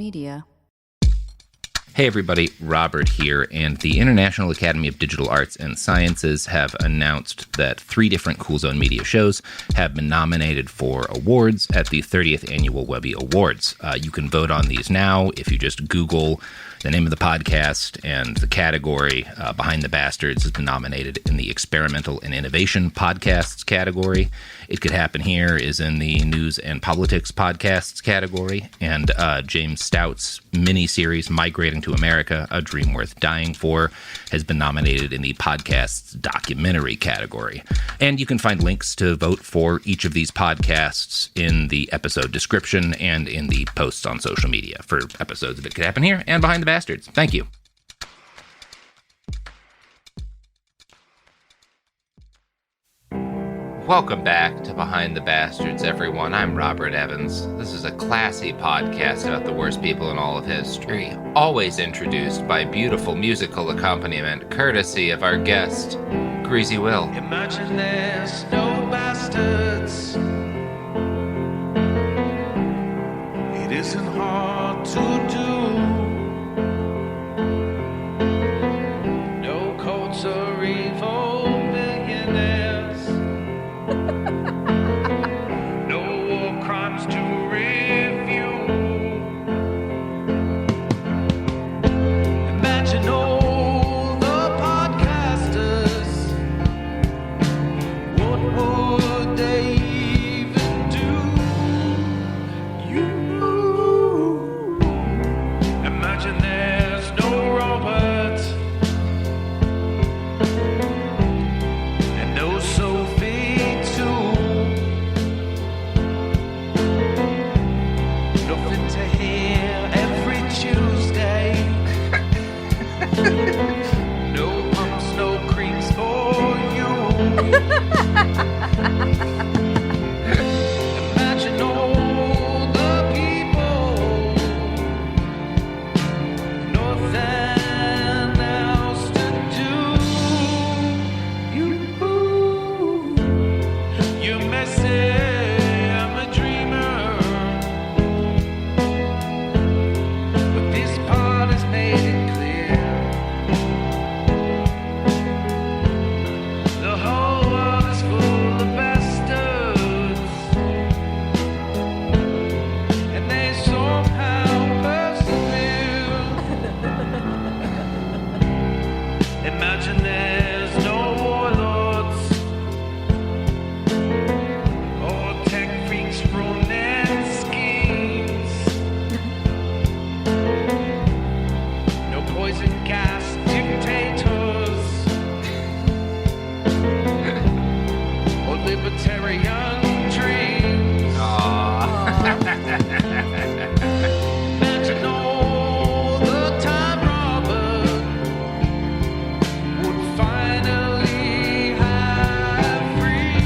media. Hey everybody, Robert here, and the International Academy of Digital Arts and Sciences have announced that 3 different Cool Zone Media shows have been nominated for awards at the 30th Annual Webby Awards. You can vote on these now if you just Google the name of the podcast and the category. Behind the Bastards has been nominated in the Experimental and Innovation Podcasts category. It Could Happen Here is in the News and Politics Podcasts category, and James Stout's mini-series Migrating to America, A Dream Worth Dying For, has been nominated in the Podcasts Documentary category. And you can find links to vote for each of these podcasts in the episode description and in the posts on social media for episodes of It Could Happen Here and Behind the Bastards. Thank you. Welcome back to Behind the Bastards, everyone. I'm Robert Evans. This is a classy podcast about the worst people in all of history, always introduced by beautiful musical accompaniment courtesy of our guest, Greazy Wil. Imagine there's no bastards. It isn't hard to do. No cults or evil millionaires. No war crimes to review. Imagine all the podcasters. What would they even do? You imagine there's no Robert and no Sophie too. Nothing to hear every Tuesday. No pumps, no creams for you. Imagine all the people, nothing else to do. You may say I'm a dreamer, but this part has made it clear. The whole world is full of bastards, and they somehow persevere. Imagine there's no warlords or tech freaks running schemes. No poison gas dictators or libertarian dreams. Imagine all the time Robert would finally have free.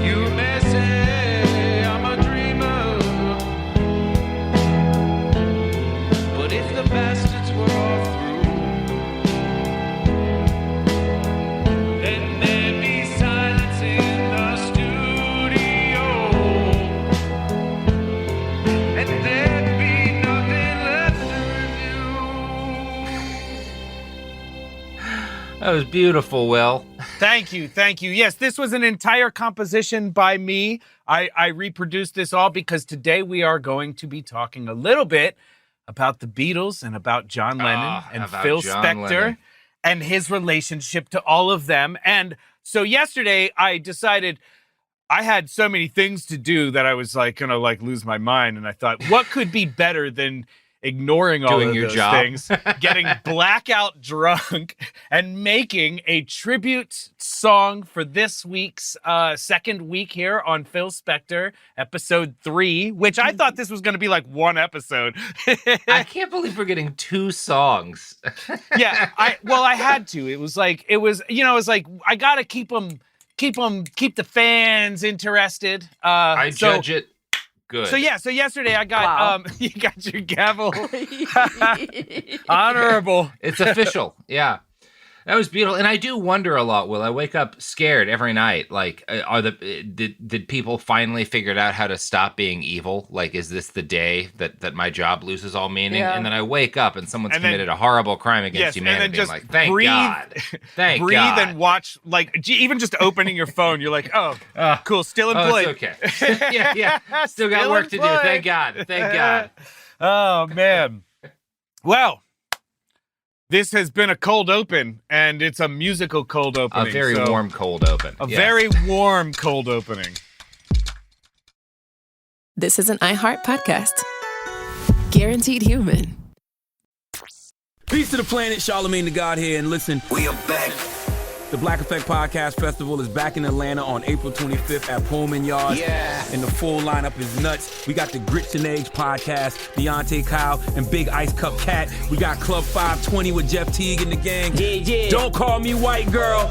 You may say I'm a dreamer, but if the bastards were all through, then there'd be silence in the studio, and there'd be nothing left to review. That was beautiful, Will. Thank you. Yes, this was an entire composition by me. I reproduced this all because today we are going to be talking a little bit about the Beatles and about John Lennon and about Phil John Spector Lennon. and his relationship to all of them. And so yesterday I decided I had so many things to do that I was gonna lose my mind. And I thought, what could be better than ignoring all Doing of your those job. things, getting blackout drunk, and making a tribute song for this week's second week here on Phil Spector, episode 3, which I thought this was going to be like one episode. I can't believe we're getting 2 songs. Yeah, I had to. It was like I gotta keep the fans interested. I judge it good. So yesterday I got Wow. you got your gavel. Honorable. It's official. Yeah. That was beautiful, and I do wonder a lot. Will I wake up scared every night? Like, did people finally figure out how to stop being evil? Like, is this the day that my job loses all meaning? Yeah. And then I wake up and someone's committed a horrible crime against humanity. And then just I'm like, thank breathe, God, thank breathe God. and watch. Like even just opening your phone, you're like, oh, cool, still employed. It's okay. yeah. Still got work to do. Thank God. Thank God. Oh man. Well. This has been a cold open, and it's a musical cold opening. A very warm cold open. Very warm cold opening. This is an iHeart podcast. Guaranteed human. Peace to the planet, Charlemagne the God here, and listen. We are back. The Black Effect Podcast Festival is back in Atlanta on April 25th at Pullman Yard. Yeah. And the full lineup is nuts. We got the Grits and Eggs Podcast, Deontay Kyle, and Big Ice Cup Cat. We got Club 520 with Jeff Teague and the gang. Yeah. Don't Call Me White Girl.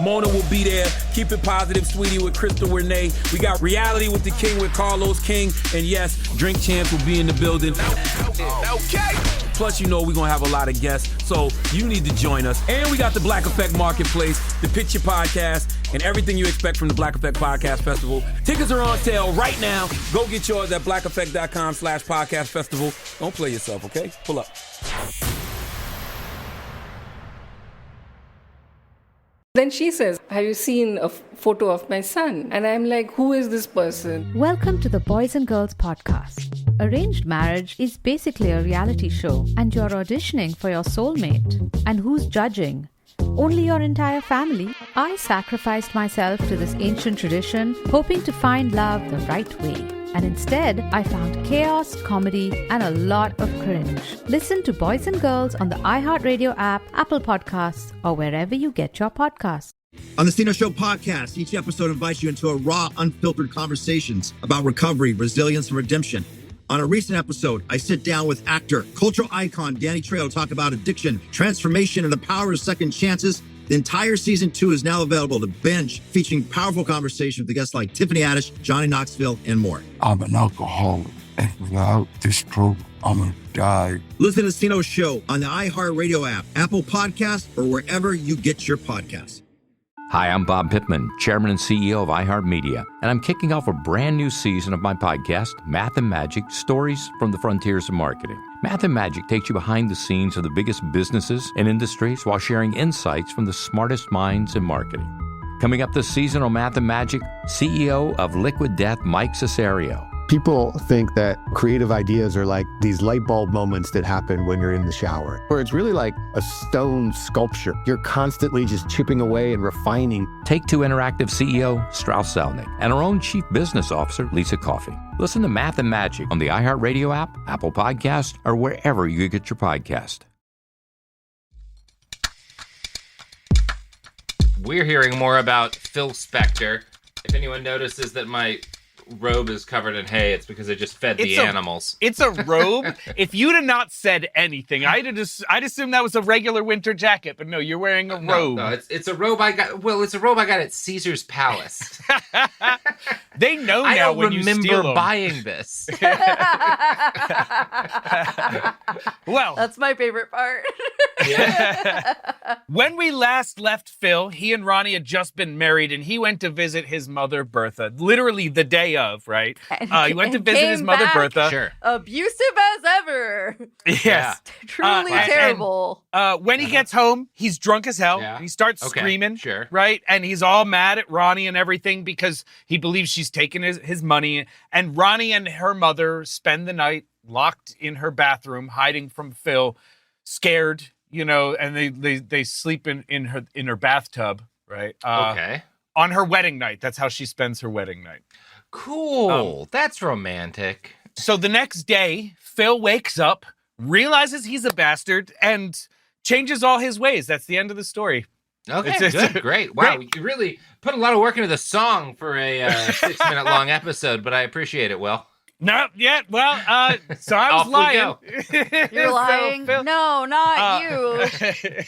Mona will be there. Keep It Positive, Sweetie with Crystal Renee. We got Reality with the King with Carlos King. And yes, Drink Champs will be in the building. Okay. Plus, you know we're going to have a lot of guests, so you need to join us. And we got the Black Effect Marketplace, the Picture Podcast, and everything you expect from the Black Effect Podcast Festival. Tickets are on sale right now. Go get yours at blackeffect.com/podcast festival. Don't play yourself, okay? Pull up. Then she says, have you seen a photo of my son? And I'm like, who is this person? Welcome to the Boys and Girls Podcast. Arranged marriage is basically a reality show, and you're auditioning for your soulmate. And who's judging? Only your entire family. I sacrificed myself to this ancient tradition, hoping to find love the right way. And instead, I found chaos, comedy, and a lot of cringe. Listen to Boys and Girls on the iHeartRadio app, Apple Podcasts, or wherever you get your podcasts. On the Stino Show podcast, each episode invites you into a raw, unfiltered conversations about recovery, resilience, and redemption. On a recent episode, I sit down with actor, cultural icon Danny Trejo to talk about addiction, transformation, and the power of second chances. The entire season 2 is now available to binge, featuring powerful conversations with guests like Tiffany Haddish, Johnny Knoxville, and more. I'm an alcoholic, and without this program, I'm gonna die. Listen to Stino Show on the iHeartRadio app, Apple Podcasts, or wherever you get your podcasts. Hi, I'm Bob Pittman, Chairman and CEO of iHeartMedia, and I'm kicking off a brand new season of my podcast, Math and Magic, Stories from the Frontiers of Marketing. Math and Magic takes you behind the scenes of the biggest businesses and industries while sharing insights from the smartest minds in marketing. Coming up this season on Math and Magic, CEO of Liquid Death, Mike Cesario. People think that creative ideas are like these light bulb moments that happen when you're in the shower, where it's really like a stone sculpture. You're constantly just chipping away and refining. Take-Two Interactive CEO Strauss Zelnick and our own Chief Business Officer Lisa Coffey. Listen to Math and Magic on the iHeartRadio app, Apple Podcast, or wherever you get your podcast. We're hearing more about Phil Spector. If anyone notices that my robe is covered in hay, it's because I just fed the animals. It's a robe. If you'd have not said anything, I'd assume that was a regular winter jacket, but no, you're wearing a robe. No, it's a robe I got. Well, it's a robe I got at Caesar's Palace. They know I now don't when you steal remember them. buying this. Well, That's my favorite part. when we last left Phil, he and Ronnie had just been married, and he went to visit his mother, Bertha, literally the day of, right? He went to visit his mother, Bertha. Sure. Abusive as ever. Yes. Truly terrible. When he gets home, he's drunk as hell. Yeah. He starts Okay, screaming, sure. right? And he's all mad at Ronnie and everything because he believes she's taken his money. And Ronnie and her mother spend the night locked in her bathroom, hiding from Phil, scared, and they sleep in her bathtub, right? Okay. On her wedding night. That's how she spends her wedding night. Cool. That's romantic. So the next day, Phil wakes up, realizes he's a bastard, and changes all his ways. That's the end of the story. Okay, It's- good, great. Wow, you really put a lot of work into the song for a 6-minute long episode, but I appreciate it, Will. No, yeah, well, so I was Off we lying. You're So lying? Phil- No, not you.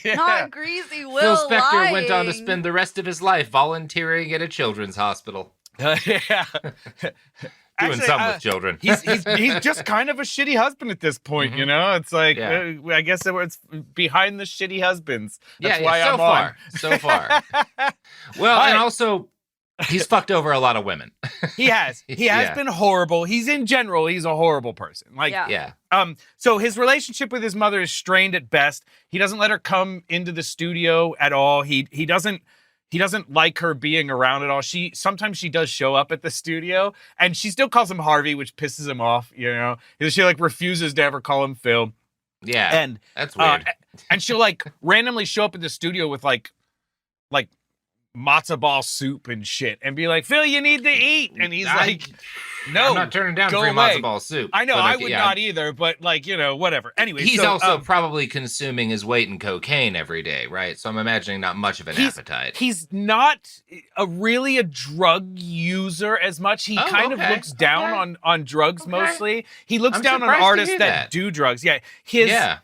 Yeah. Not Greazy Wil Phil Spector lying. went on to spend the rest of his life volunteering at a children's hospital. Yeah. Doing some with children. he's just kind of a shitty husband at this point, you know? It's like, I guess it's behind the shitty husbands. That's why I'm on. So far. Well, and also, he's fucked over a lot of women. He has. He has been horrible. He's a horrible person. Like, so his relationship with his mother is strained at best. He doesn't let her come into the studio at all. He doesn't like her being around at all. Sometimes she does show up at the studio, and she still calls him Harvey, which pisses him off, you know? She like refuses to ever call him Phil. Yeah. And that's weird. And she'll like randomly show up at the studio with like matzo ball soup and shit and be like, Phil, you need to eat. And he's like, no, I'm not turning down free away. matzo ball soup. I know, I would not either, but like, you know, whatever. Anyway, he's also probably consuming his weight in cocaine every day, right? So I'm imagining not much of an appetite. He's not really a drug user as much. He kind of looks down on drugs mostly. He looks down on artists that do drugs. Yeah.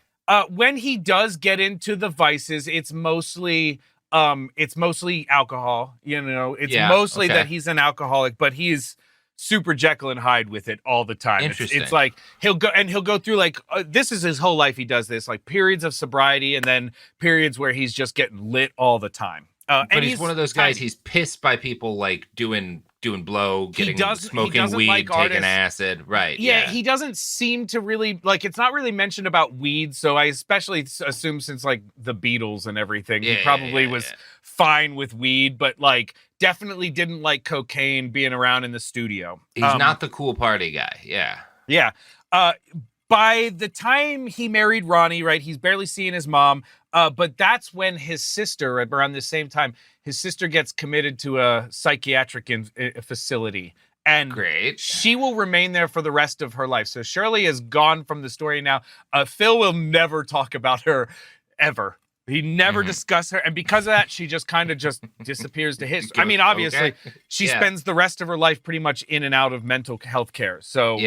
When he does get into the vices, it's mostly alcohol, you know, it's mostly that he's an alcoholic, but he's super Jekyll and Hyde with it all the time. Interesting. It's like he'll go through like this is his whole life. He does this like periods of sobriety and then periods where he's just getting lit all the time. But he's one of those guys. He's pissed by people like doing blow, smoking weed, like taking acid. Right. Yeah, he doesn't seem to really like. It's not really mentioned about weed, so I especially assume since like the Beatles and everything, he probably was fine with weed, but like definitely didn't like cocaine being around in the studio. He's not the cool party guy. Yeah. Yeah. By the time he married Ronnie, right, he's barely seeing his mom. But that's when his sister, around the same time, his sister gets committed to a psychiatric facility. And she will remain there for the rest of her life. So Shirley is gone from the story now. Phil will never talk about her ever. He never discussed her. And because of that, she just kind of just disappears to history. I mean, obviously, she spends the rest of her life pretty much in and out of mental health care. So,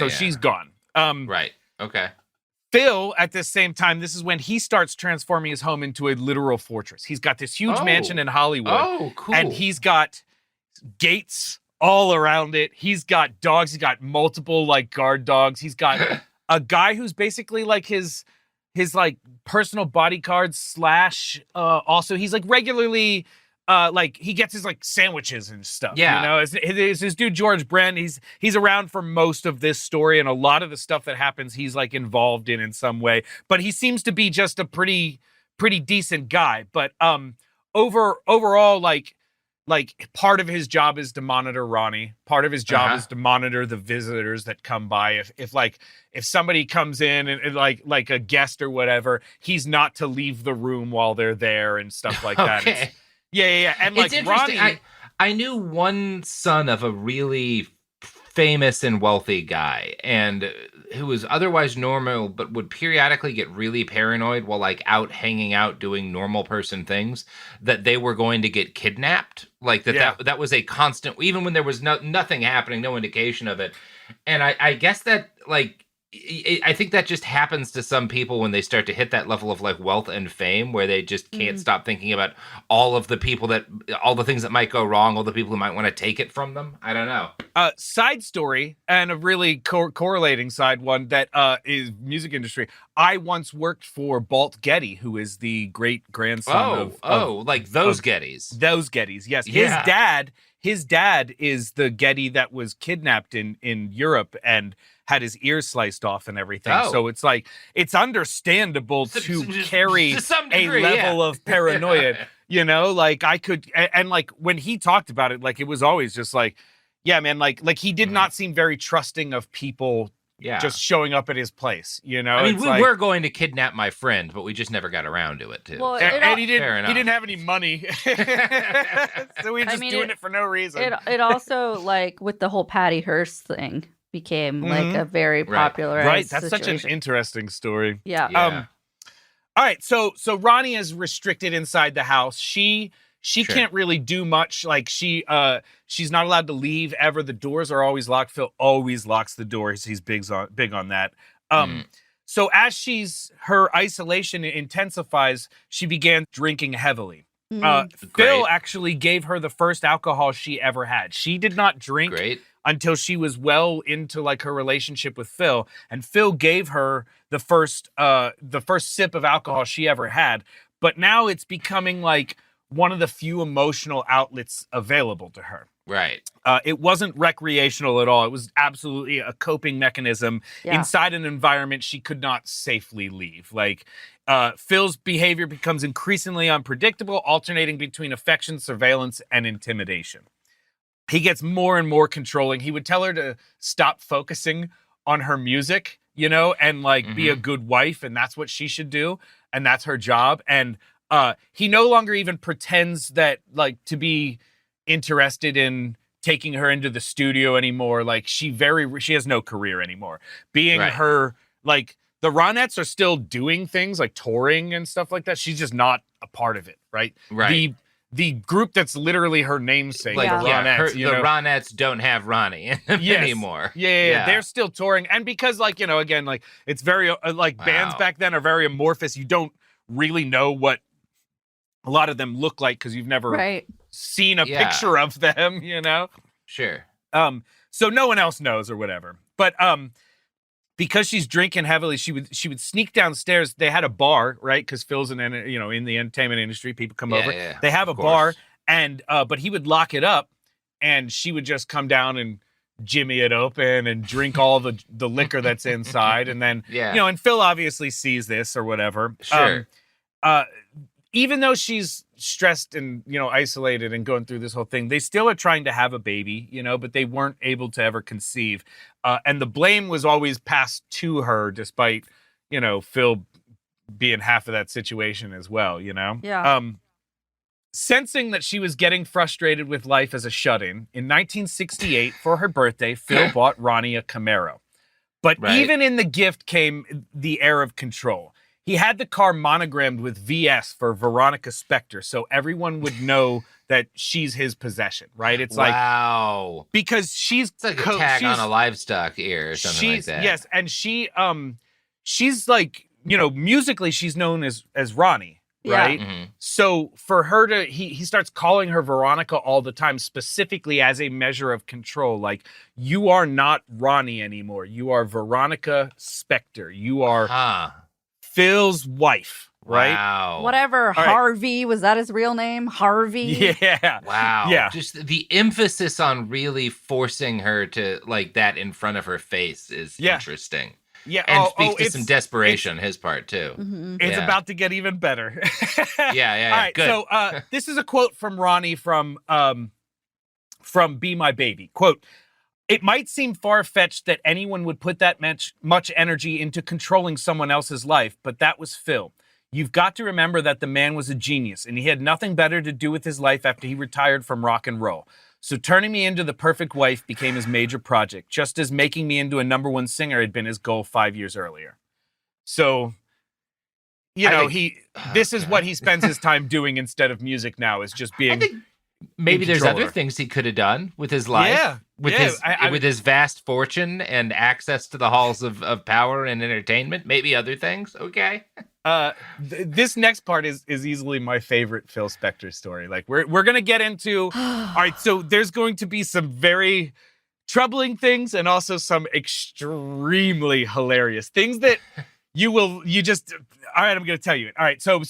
she's gone. Right. Okay. Phil, at the same time, this is when he starts transforming his home into a literal fortress. He's got this huge mansion in Hollywood. Oh, cool. And he's got gates all around it. He's got dogs. He's got multiple, like, guard dogs. He's got a guy who's basically, like, his like, personal bodyguard / also, he's, like, regularly... like he gets his like sandwiches and stuff. Yeah, you know, it's his dude George Brent. He's around for most of this story, and a lot of the stuff that happens, he's like involved in some way. But he seems to be just a pretty decent guy. But overall, like part of his job is to monitor Ronnie. Part of his job is to monitor the visitors that come by. If somebody comes in and like a guest or whatever, he's not to leave the room while they're there and stuff like that. Yeah. And like Ronnie, I knew one son of a really famous and wealthy guy, and who was otherwise normal, but would periodically get really paranoid while like out hanging out doing normal person things, that they were going to get kidnapped. Like that was a constant, even when there was nothing happening, no indication of it. And I guess that like, I think that just happens to some people when they start to hit that level of like wealth and fame, where they just can't stop thinking about all the things that might go wrong, all the people who might want to take it from them. I don't know. Side story, and a really correlating side one that is music industry. I once worked for Balt Getty, who is the great grandson of like those Gettys. Those Gettys, yes. Yeah. His dad is the Getty that was kidnapped in Europe and had his ears sliced off and everything. So it's like, it's understandable to carry a level of paranoia, you know, like I could, and like when he talked about it, like it was always just like, yeah, man, like he did not seem very trusting of people just showing up at his place, you know? I mean, we were going to kidnap my friend, but we just never got around to it, too. Well, and he didn't have any money. So we were just doing it for no reason. It also, like, with the whole Patty Hearst thing, became like a very popular That's such an interesting story. Yeah. All right, so Ronnie is restricted inside the house. She can't really do much. Like she's not allowed to leave ever. The doors are always locked. Phil always locks the doors. He's big on that. So as her isolation intensifies, she began drinking heavily. Phil actually gave her the first alcohol she ever had. She did not drink until she was well into like her relationship with Phil, and Phil gave her the first sip of alcohol she ever had. But now it's becoming like one of the few emotional outlets available to her. Right. It wasn't recreational at all. It was absolutely a coping mechanism inside an environment she could not safely leave. Like, Phil's behavior becomes increasingly unpredictable, alternating between affection, surveillance, and intimidation. He gets more and more controlling. He would tell her to stop focusing on her music, you know, and like be a good wife, and that's what she should do, and that's her job. And he no longer even pretends that like to be interested in taking her into the studio anymore. Like she has no career anymore. Being her, like the Ronettes are still doing things like touring and stuff like that. She's just not a part of it, right? Right. The group that's literally her namesake, the Ronettes. The Ronettes don't have Ronnie anymore. Yeah, they're still touring. And because like, you know, again, like it's very bands back then are very amorphous. You don't really know what a lot of them look like because you've never seen a picture of them, you know? Sure. So no one else knows or whatever. But because she's drinking heavily, she would sneak downstairs. They had a bar, right? Because Phil's in the entertainment industry. People come over. Yeah, they have a bar, and but he would lock it up, and she would just come down and jimmy it open and drink all the liquor that's inside, and then and Phil obviously sees this or whatever. Sure. Even though she's stressed and, you know, isolated and going through this whole thing, they still are trying to have a baby, you know, but they weren't able to ever conceive. And the blame was always passed to her, despite, you know, Phil being half of that situation as well, you know? Yeah. Sensing that she was getting frustrated with life as a shut-in, in 1968, for her birthday, Phil bought Ronnie a Camaro. But even in the gift came the air of control. He had the car monogrammed with VS for Veronica Spector, so everyone would know that she's his possession, right? It's like because she's like a tag on a livestock ear or something like that. Yes, and she's like, you know, musically she's known as Ronnie, right? Mm-hmm. So for her to he starts calling her Veronica all the time, specifically as a measure of control. Like, you are not Ronnie anymore. You are Veronica Spector. You are Phil's wife, right? Wow. Whatever. Harvey, was that his real name? Harvey? Yeah. Wow. Yeah. Just the emphasis on really forcing her to like that in front of her face is interesting. Yeah. And speaks to some desperation on his part too. Mm-hmm. It's about to get even better. Yeah. All right. Good. So this is a quote from Ronnie from Be My Baby. Quote, "It might seem far-fetched that anyone would put that much energy into controlling someone else's life, but that was Phil. You've got to remember that the man was a genius, and he had nothing better to do with his life after he retired from rock and roll. So turning me into the perfect wife became his major project, just as making me into a #1 singer had been his goal 5 years earlier." So, you know, this is what he spends his time doing instead of music now, is just being... Maybe there's other things he could have done with his life, with his vast fortune and access to the halls of power and entertainment. Maybe other things. Okay. This next part is easily my favorite Phil Spector story. Like we're gonna get into. All right, so there's going to be some very troubling things and also some extremely hilarious things that all right, I'm going to tell you. All right, so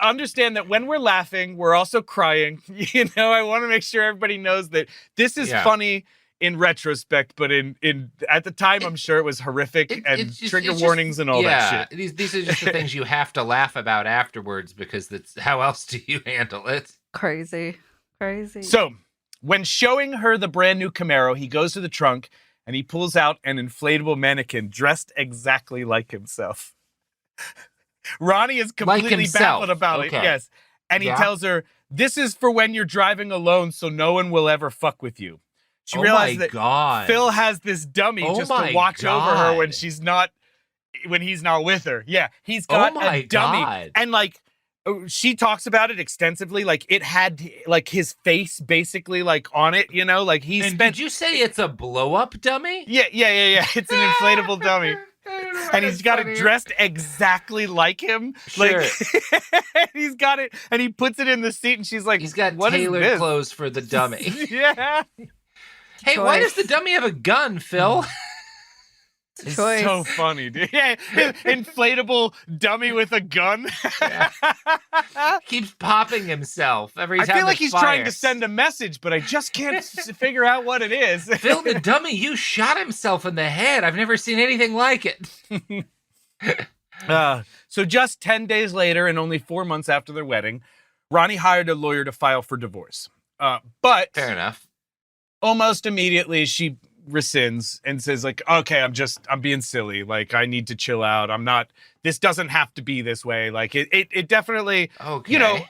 understand that when we're laughing, we're also crying. You know, I want to make sure everybody knows that this is funny in retrospect, but at the time, I'm sure it was horrific and trigger warnings and all that shit. These are just the things you have to laugh about afterwards, because that's how else do you handle it? Crazy. So when showing her the brand new Camaro, he goes to the trunk and he pulls out an inflatable mannequin dressed exactly like himself. Ronnie is completely baffled about it. Yes. And he tells her, "This is for when you're driving alone, so no one will ever fuck with you." She realized that Phil has this dummy just to watch over her when he's not with her. Yeah. He's got a dummy. And like, she talks about it extensively. Like, it had like his face basically like on it, you know, like did you say it's a blow up dummy? Yeah. It's an inflatable dummy. and he's got it dressed exactly like him. Sure. Like he's got it, and he puts it in the seat, and she's like, he's got what tailored is this? clothes for the dummy. Yeah. Hey, why does the dummy have a gun, Phil? It's so funny, dude. Yeah, inflatable dummy with a gun. Keeps popping himself every I time. feel like it he's fires. trying to send a message, but I just can't figure out what it is. Phil the dummy, you shot himself in the head. I've never seen anything like it. So just 10 days later, and only 4 months after their wedding, Ronnie hired a lawyer to file for divorce. But fair enough. Almost immediately, she rescinds and says, like, okay, I'm being silly. Like, I need to chill out. This doesn't have to be this way. Like, it definitely, you know,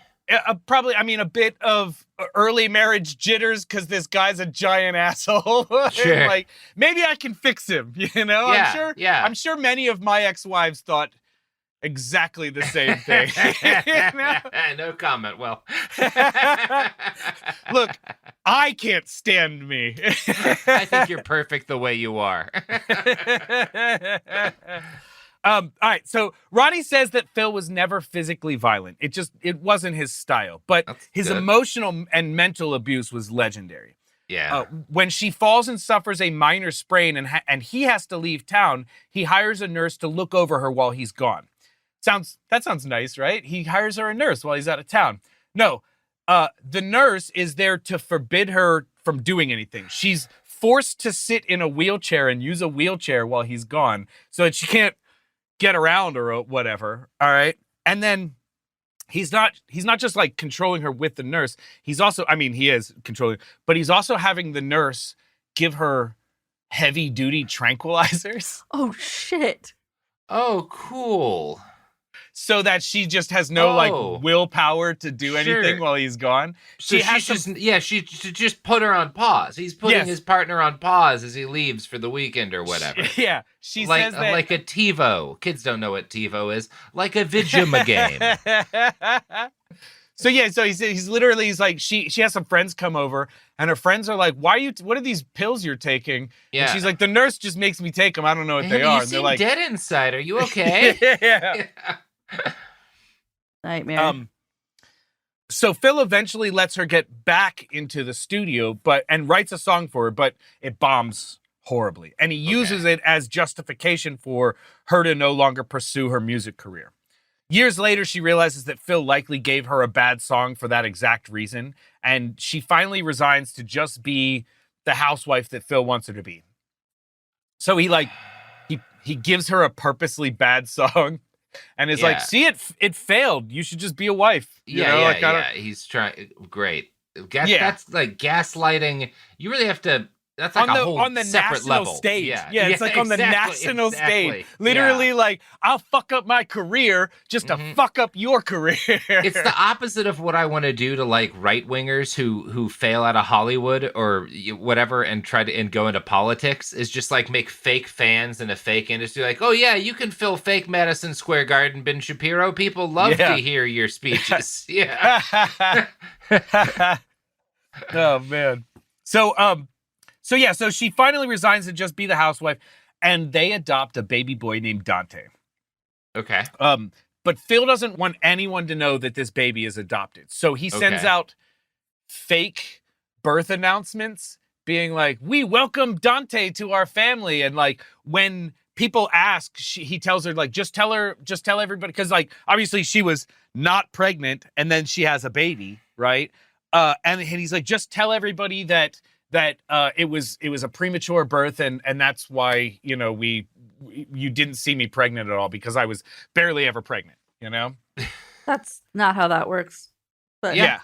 probably, I mean, a bit of early marriage jitters because this guy's a giant asshole. Sure. And, like, maybe I can fix him, you know? Yeah, I'm sure many of my ex-wives thought exactly the same thing. You know? No comment. Well, look, I can't stand me. I think you're perfect the way you are. All right. So Ronnie says that Phil was never physically violent. It wasn't his style, but his emotional and mental abuse was legendary. Yeah. When she falls and suffers a minor sprain and he has to leave town, he hires a nurse to look over her while he's gone. That sounds nice, right? He hires her a nurse while he's out of town. No, the nurse is there to forbid her from doing anything. She's forced to sit in a wheelchair and use a wheelchair while he's gone so that she can't get around or whatever. All right. And then he's not just like controlling her with the nurse. He's also, I mean, he is controlling, but he's also having the nurse give her heavy duty tranquilizers. Oh, shit. Oh, cool. So that she just has no like willpower to do anything while he's gone. So she should just put her on pause. He's putting his partner on pause as he leaves for the weekend or whatever. Yeah, she like, says that like a TiVo. Kids don't know what TiVo is. Like a Vidjuma game. So he's literally like she has some friends come over and her friends are like, what are these pills you're taking? Yeah. And she's like, the nurse just makes me take them. I don't know what they are. You And they're seem like, dead inside. Are you okay? Yeah. Nightmare. So Phil eventually lets her get back into the studio, and writes a song for her, but it bombs horribly. And he uses it as justification for her to no longer pursue her music career. Years later, she realizes that Phil likely gave her a bad song for that exact reason, and she finally resigns to just be the housewife that Phil wants her to be. So he gives her a purposely bad song. And is like, see, it failed. You should just be a wife. He's trying. Great. That's like gaslighting. You really have to. That's like a whole separate level. Stage. Yeah, it's like on the national stage. Literally, like, I'll fuck up my career just to fuck up your career. It's the opposite of what I want to do to like right wingers who fail out of Hollywood or whatever and try to go into politics. Is just like make fake fans in a fake industry. Like, oh yeah, you can fill fake Madison Square Garden, Ben Shapiro. People love to hear your speeches. Yeah. Oh man. So she finally resigns to just be the housewife, and they adopt a baby boy named Dante. Okay. But Phil doesn't want anyone to know that this baby is adopted. So he sends out fake birth announcements being like, we welcome Dante to our family. And like, when people ask, he tells her, like, just tell everybody. Because like, obviously she was not pregnant and then she has a baby, right? And he's like, just tell everybody that it was a premature birth and that's why, you know, you didn't see me pregnant at all because I was barely ever pregnant, you know? That's not how that works. But yeah.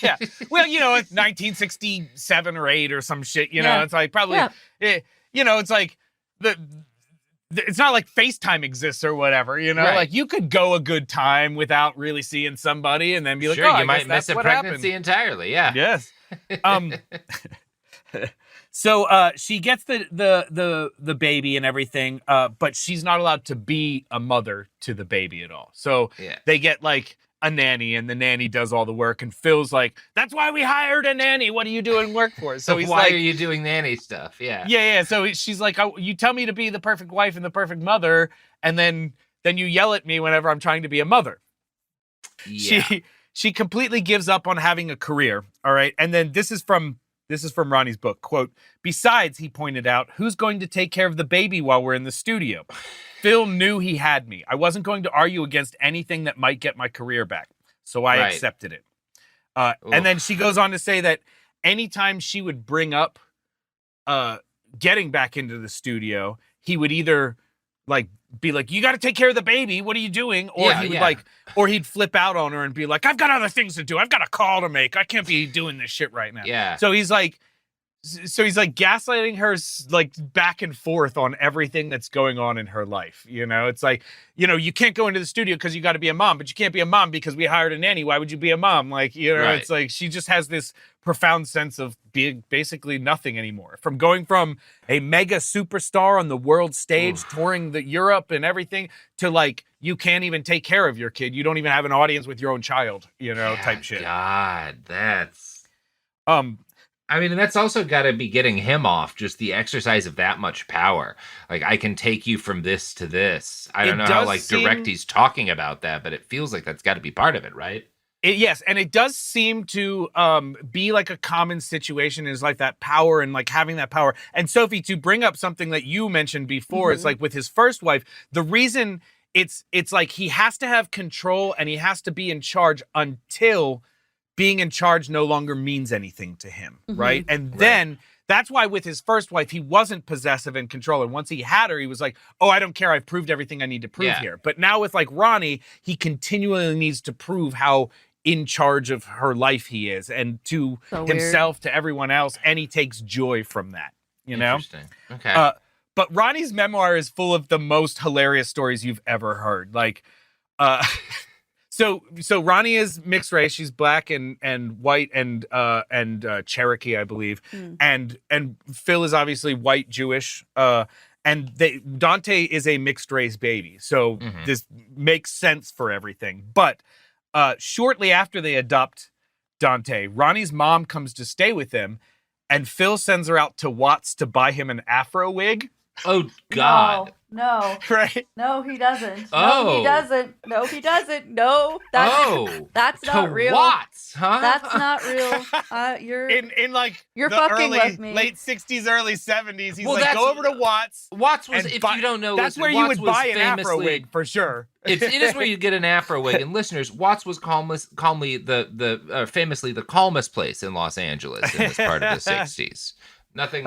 Yeah. Well, you know, it's 1967 or 8 or some shit, you know, it's like probably, you know, it's like it's not like FaceTime exists or whatever, you know, like you could go a good time without really seeing somebody and then be like, sure, oh, you might miss a pregnancy entirely. Yeah. Yes. So she gets the baby and everything, but she's not allowed to be a mother to the baby at all. So they get like a nanny, and the nanny does all the work. And Phil's like, "That's why we hired a nanny. What are you doing work for?" So he's why like, are you doing nanny stuff? Yeah. Yeah. So she's like, "You tell me to be the perfect wife and the perfect mother, and then you yell at me whenever I'm trying to be a mother." Yeah. She completely gives up on having a career. All right. And then this is from Ronnie's book. Quote, "Besides," he pointed out, "who's going to take care of the baby while we're in the studio? Phil knew he had me. I wasn't going to argue against anything that might get my career back. So I accepted it." And then she goes on to say that anytime she would bring up getting back into the studio, he would either be like, "You got to take care of the baby. What are you doing?" Or he would or he'd flip out on her and be like, "I've got other things to do. I've got a call to make. I can't be doing this shit right now." Yeah. So he's like gaslighting her back and forth on everything that's going on in her life. It's like, you can't go into the studio because you got to be a mom, but you can't be a mom because we hired a nanny. Why would you be a mom? It's like she just has this profound sense of being basically nothing anymore. From going from a mega superstar on the world stage, touring the Europe and everything, to you can't even take care of your kid. You don't even have an audience with your own child, type shit. God, that's I mean, that's also got to be getting him off, just the exercise of that much power. I can take you from this to this. I don't know how direct he's talking about that, but it feels like that's got to be part of it, right? Yes, and it does seem to be a common situation in his life, that power and having that power. And Sophie, to bring up something that you mentioned before, it's with his first wife, the reason it's he has to have control and he has to be in charge until being in charge no longer means anything to him, right? And then that's why with his first wife, he wasn't possessive and controlling. Once he had her, he was like, "Oh, I don't care. I've proved everything I need to prove here." But now with Ronnie, he continually needs to prove how in charge of her life he is, and to himself, to everyone else, and he takes joy from that, Interesting. Okay. But Ronnie's memoir is full of the most hilarious stories you've ever heard. So Ronnie is mixed race. She's black and white and Cherokee, I believe. And Phil is obviously white Jewish. And Dante is a mixed race baby. So this makes sense for everything. But shortly after they adopt Dante, Ronnie's mom comes to stay with him, and Phil sends her out to Watts to buy him an afro wig. Oh, God. No. Right? No, he doesn't. Oh. No, he doesn't. No, he doesn't. No, that's not real. Watts, huh? That's not real. You're you're fucking with me. Late 60s, early 70s. He's go over to Watts. Watts was, if you don't know, that's where you would buy an afro wig for sure. It is where you get an afro wig. And listeners, Watts was famously the calmest place in Los Angeles in this part of the 60s. Nothing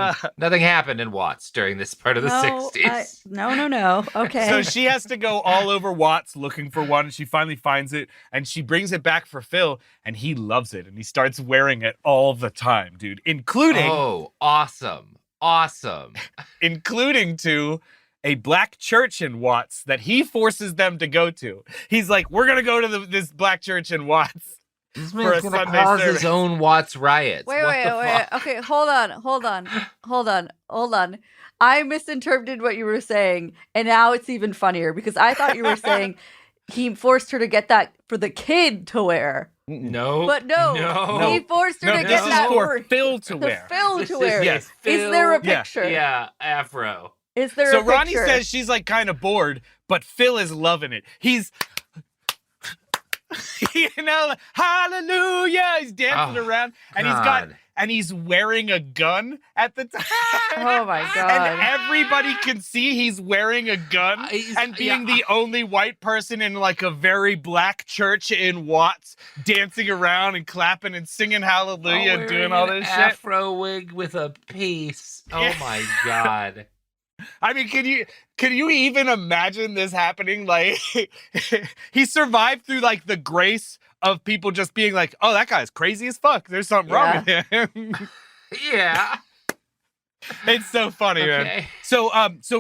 happened in Watts during this part of the 60s. No. Okay. So she has to go all over Watts looking for one, and she finally finds it, and she brings it back for Phil, and he loves it, and he starts wearing it all the time, dude, including... Oh, awesome. Including to a black church in Watts that he forces them to go to. He's like, "We're going to go to this black church in Watts." This man's gonna cause his own Watts riots. Wait. Okay, hold on. I misinterpreted what you were saying, and now it's even funnier because I thought you were saying he forced her to get that for the kid to wear. No. But no. He forced her to get that for Phil to wear. Phil to wear. Yes. Is there a picture? Yeah, afro. Is there a picture? So Ronnie says she's kind of bored, but Phil is loving it. He's... hallelujah! He's dancing around, and he's wearing a gun at the time. Oh my God! And everybody can see he's wearing a gun, and being the only white person in a very black church in Watts, dancing around and clapping and singing hallelujah and doing all this shit. Afro wig with a piece. Oh my God! I mean, can you even imagine this happening? He survived through the grace of people just being like, "Oh, that guy's crazy as fuck. There's something wrong with him." Yeah. It's so funny, man. So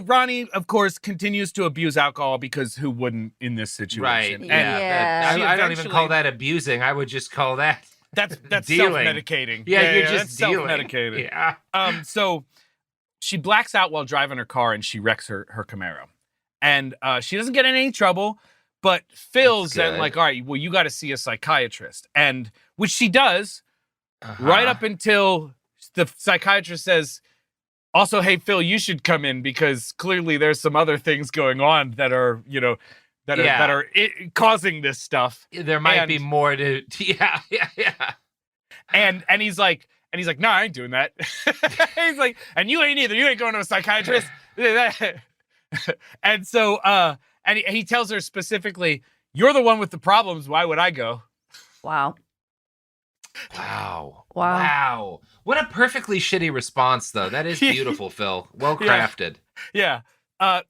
Ronnie, of course, continues to abuse alcohol because who wouldn't in this situation? Right. I don't even call that abusing. I would just call that that's dealing. Self-medicating. Yeah, you're just dealing. Self-medicating. Yeah. So she blacks out while driving her car and she wrecks her Camaro. And she doesn't get in any trouble, But Phil's That's then good. like, all right, well, you got to see a psychiatrist. And which she does right up until the psychiatrist says, also, hey, Phil, you should come in because clearly there's some other things going on that are, that are causing this stuff. There might be more to yeah. And he's like, no, I ain't doing that. He's like, and you ain't either. You ain't going to a psychiatrist. And so, and he tells her specifically, you're the one with the problems. Why would I go? Wow. Wow. What a perfectly shitty response, though. That is beautiful, Phil. Well crafted. Yeah.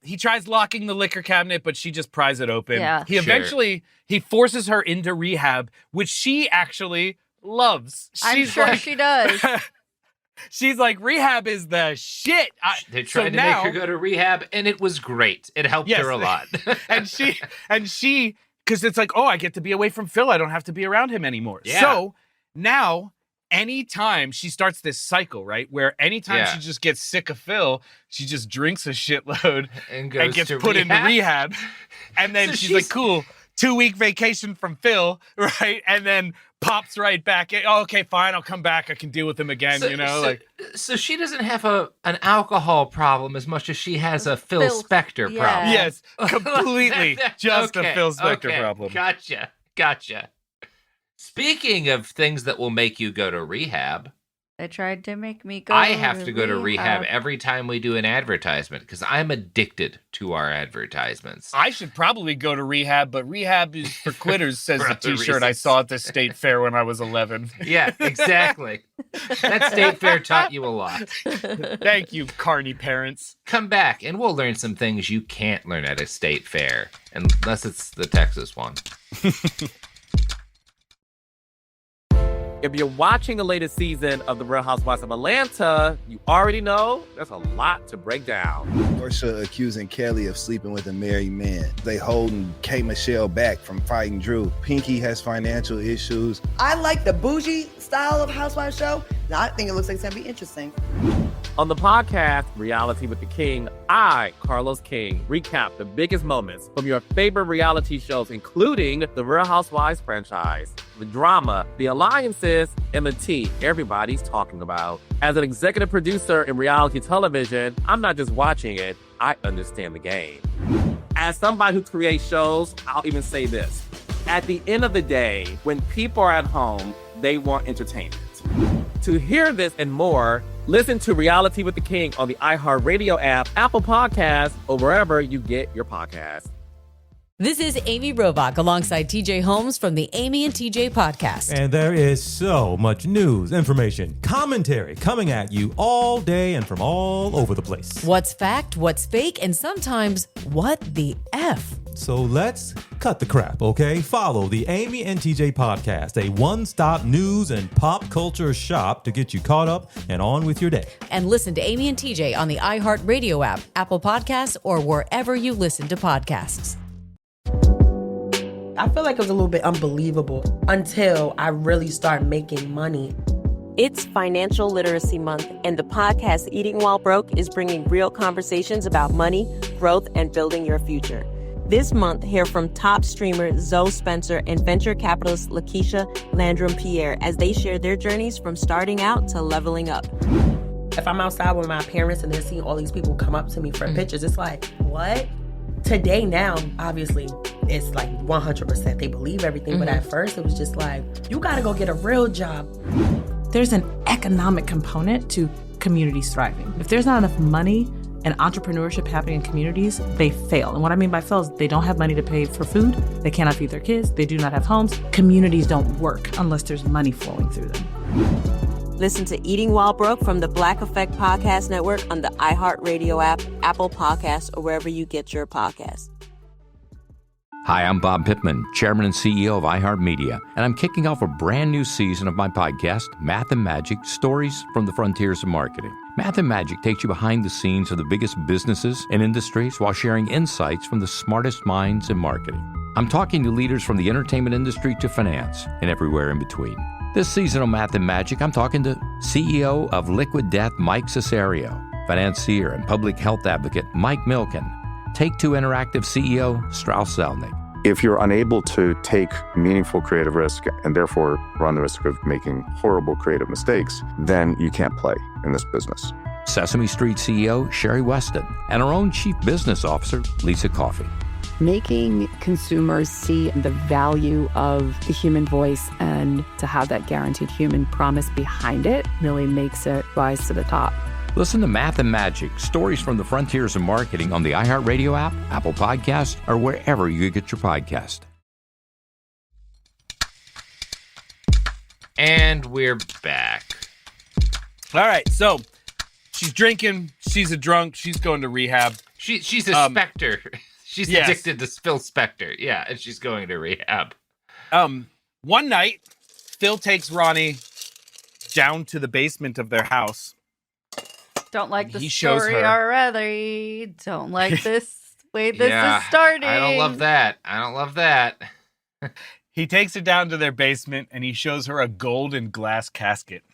He tries locking the liquor cabinet, but she just pries it open. Yeah. He forces her into rehab, which she actually loves. I'm sure she does. She's like, rehab is the shit. They tried to make her go to rehab, and it was great. It helped her a lot. and she, because it's like, oh, I get to be away from Phil. I don't have to be around him anymore. Yeah. So now, anytime she starts this cycle, right, where anytime she just gets sick of Phil, she just drinks a shitload and gets put into rehab. And then she's like, cool, 2-week vacation from Phil, right? And then pops right back in. Oh, okay, fine, I'll come back. I can deal with him again, So she doesn't have an alcohol problem as much as she has a Phil Spector problem. Yes, completely. Just a Phil Spector problem. Gotcha. Speaking of things that will make you go to rehab, They tried to make me go. I have to go to rehab every time we do an advertisement because I'm addicted to our advertisements. I should probably go to rehab, but rehab is for quitters, says the t-shirt I saw at the state fair when I was 11. Yeah, exactly. That state fair taught you a lot. Thank you, carny parents. Come back and we'll learn some things you can't learn at a state fair, unless it's the Texas one. If you're watching the latest season of The Real Housewives of Atlanta, you already know there's a lot to break down. Portia accusing Kelly of sleeping with a married man. They holding K. Michelle back from fighting Drew. Pinky has financial issues. I like the bougie style of Housewives show. Now, I think it looks like it's going to be interesting. On the podcast, Reality with the King, I, Carlos King, recap the biggest moments from your favorite reality shows, including the Real Housewives franchise, the drama, the alliances, and the tea everybody's talking about. As an executive producer in reality television, I'm not just watching it, I understand the game. As somebody who creates shows, I'll even say this. At the end of the day, when people are at home, they want entertainment. To hear this and more, listen to Reality with the King on the iHeartRadio app, Apple Podcasts, or wherever you get your podcasts. This is Amy Robach alongside TJ Holmes from the Amy and TJ podcast. And there is so much news, information, commentary coming at you all day and from all over the place. What's fact, what's fake, and sometimes what the F? So let's cut the crap, okay? Follow the Amy and TJ podcast, a one-stop news and pop culture shop to get you caught up and on with your day. And listen to Amy and TJ on the iHeartRadio app, Apple Podcasts, or wherever you listen to podcasts. I feel like it was a little bit unbelievable until I really started making money. It's Financial Literacy Month, and the podcast Eating While Broke is bringing real conversations about money, growth, and building your future. This month, hear from top streamer Zoe Spencer and venture capitalist Lakeisha Landrum-Pierre as they share their journeys from starting out to leveling up. If I'm outside with my parents and they're seeing all these people come up to me for pictures, it's like, what? Today now, obviously, it's like 100%. They believe everything, but at first it was just like, you gotta go get a real job. There's an economic component to communities thriving. If there's not enough money and entrepreneurship happening in communities, they fail. And what I mean by fail is they don't have money to pay for food, they cannot feed their kids, they do not have homes. Communities don't work unless there's money flowing through them. Listen to Eating While Broke from the Black Effect Podcast Network on the iHeartRadio app, Apple Podcasts, or wherever you get your podcasts. Hi, I'm Bob Pittman, Chairman and CEO of iHeartMedia, and I'm kicking off a brand new season of my podcast, Math and Magic, Stories from the Frontiers of Marketing. Math and Magic takes you behind the scenes of the biggest businesses and industries while sharing insights from the smartest minds in marketing. I'm talking to leaders from the entertainment industry to finance and everywhere in between. This season on Math and Magic, I'm talking to CEO of Liquid Death, Mike Cesario, financier and public health advocate, Mike Milken, Take-Two Interactive CEO, Strauss Zelnick, If you're unable to take meaningful creative risk and therefore run the risk of making horrible creative mistakes, then you can't play in this business. Sesame Street CEO Sherry Weston and our own Chief Business Officer, Lisa Coffey. Making consumers see the value of the human voice and to have that guaranteed human promise behind it really makes it rise to the top. Listen to Math and Magic, Stories from the Frontiers of Marketing on the iHeartRadio app, Apple Podcasts, or wherever you get your podcast. And we're back. All right, so she's drinking. She's a drunk. She's going to rehab. She's a specter. She's addicted to Phil Spector. Yeah, and she's going to rehab. One night, Phil takes Ronnie down to the basement of their house. Don't like the He shows story her. already. Don't like this way this is starting. I don't love that. He takes her down to their basement and he shows her a golden glass casket.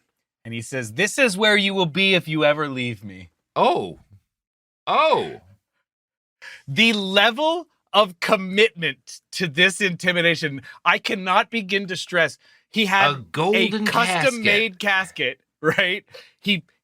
And he says, "This is where you will be if you ever leave me." Oh. The level of commitment to this intimidation, I cannot begin to stress. He had a golden custom-made casket, right?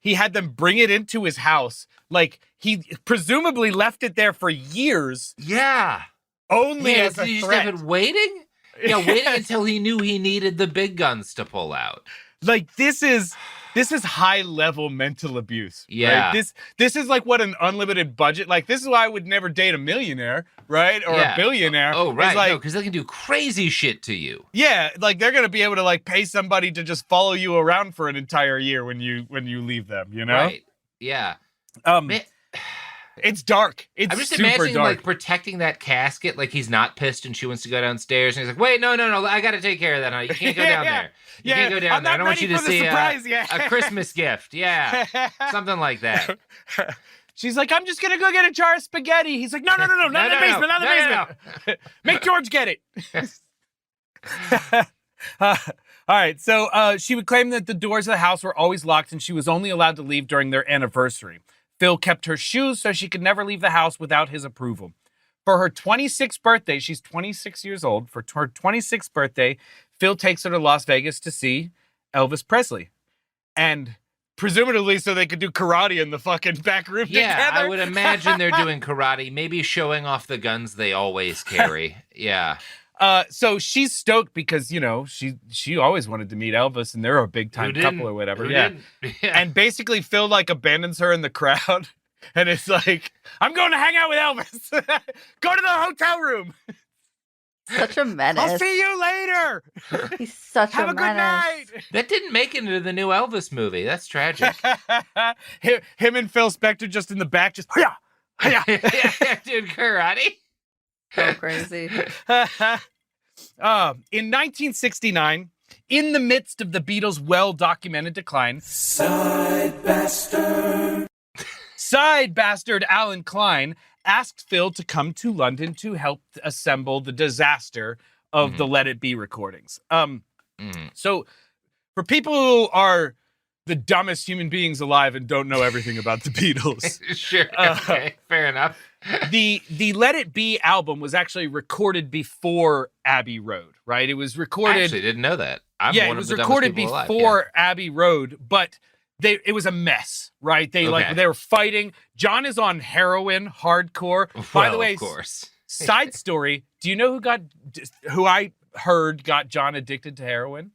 He had them bring it into his house. Like, he presumably left it there for years. Yeah. Only as a he's threat. been waiting? Yeah, waiting until he knew he needed the big guns to pull out. Like, this is high level mental abuse. Yeah. Right? This is like what an unlimited budget. Like, this is why I would never date a millionaire, right? Or a billionaire. Oh, right. It's like, Because they can do crazy shit to you. yeah, like they're gonna be able to like pay somebody to just follow you around for an entire year when you leave them. You know? Right. Yeah. It's dark. It's I'm just super imagining dark. like protecting that casket, like he's not pissed and she wants to go downstairs, and he's like, "Wait, no, I got to take care of that. Honey. You can't go down there. You can't go down I'm there. I not don't want you ready to for the see surprise yet." a Christmas gift. Yeah, something like that." She's like, "I'm just gonna go get a jar of spaghetti." He's like, "No, not in the basement, not in the basement. Make George get it." All right, so she would claim that the doors of the house were always locked and she was only allowed to leave during their anniversary. Phil kept her shoes so she could never leave the house without his approval. For her 26th birthday, she's 26 years old. For her 26th birthday, Phil takes her to Las Vegas to see Elvis Presley. And presumably so they could do karate in the fucking back room Yeah, together. I would imagine they're doing karate, maybe showing off the guns they always carry. Yeah. So she's stoked because, you know, she always wanted to meet Elvis and they're a big time couple or whatever. Who Yeah. didn't? Yeah. And basically Phil like abandons her in the crowd and it's like, "I'm going to hang out with Elvis. Go to the hotel room. Such a menace. I'll see you later. He's such Have a a good menace. night." That didn't make it into the new Elvis movie. That's tragic. Him and Phil Spector just in the back, just, "Hiya, hiya." Yeah, dude, karate. So crazy. In 1969, in the midst of the Beatles' well-documented decline, Side bastard Alan Klein asked Phil to come to London to help assemble the disaster of the Let It Be recordings. So for people who are the dumbest human beings alive and don't know everything about the Beatles. Sure, okay, fair enough. The Let It Be album was actually recorded before Abbey Road, right? It was recorded. I actually didn't know that. I'm yeah, one it was of the recorded dumbest people before alive. Abbey Road, but it was a mess, right? They were fighting. John is on heroin, hardcore. By the Well, way, of course. Side story. Do you know who I heard got John addicted to heroin?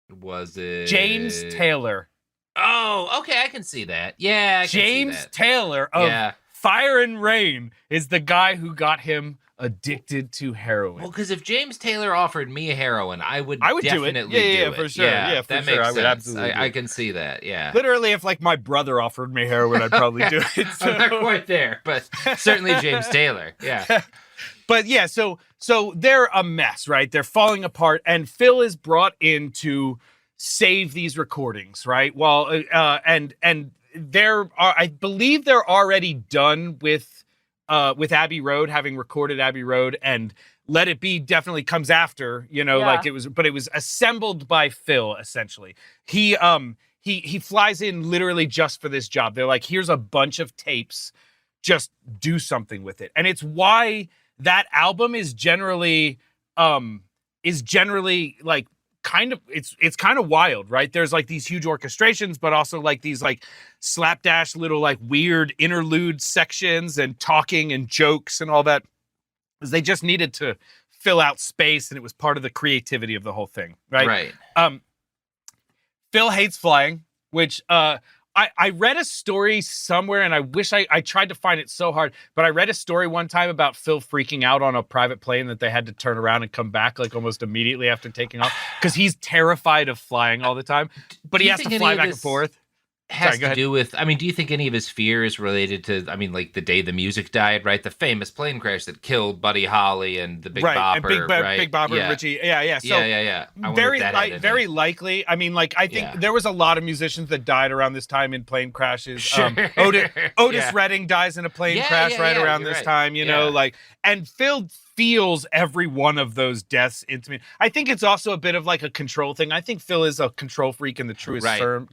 Was it James Taylor. Oh, okay, I can see that. Yeah, I can James see that. Taylor of Fire and Rain is the guy who got him addicted to heroin. Well, because if James Taylor offered me a heroin, I would do it. definitely Yeah, do it. for sure. Yeah, for that sure. makes I would sense. absolutely do I it. can see that. Yeah. Literally, if like my brother offered me heroin, I'd probably do it. So. I'm not quite there, but certainly James Taylor. Yeah. But yeah, so they're a mess, right? They're falling apart, and Phil is brought in to save these recordings, right? Well, and I believe they're already done with Abbey Road, having recorded Abbey Road, and Let It Be definitely comes after, like it was assembled by Phil essentially. He flies in literally just for this job. They're like, "Here's a bunch of tapes, just do something with it." And it's why that album is generally like kind of it's kind of wild, right? There's like these huge orchestrations, but also like these like slapdash little like weird interlude sections and talking and jokes and all that. Because they just needed to fill out space, and it was part of the creativity of the whole thing, right? Right. Phil hates flying, which I read a story somewhere, and I wish I tried to find it so hard, but I read a story one time about Phil freaking out on a private plane that they had to turn around and come back like almost immediately after taking off because he's terrified of flying all the time, but he has to fly back and forth. Has to do with, I mean, do you think any of his fear is related to, I mean, like the day the music died, right? The famous plane crash that killed Buddy Holly and the Big Bopper, and right? Big Bopper and Richie. Yeah. So I wonder very, if that had very likely. I mean, like, I think there was a lot of musicians that died around this time in plane crashes. Sure. Otis Redding dies in a plane crash around this time, you know, like, and Phil feels every one of those deaths intimately. I think it's also a bit of like a control thing. I think Phil is a control freak in the truest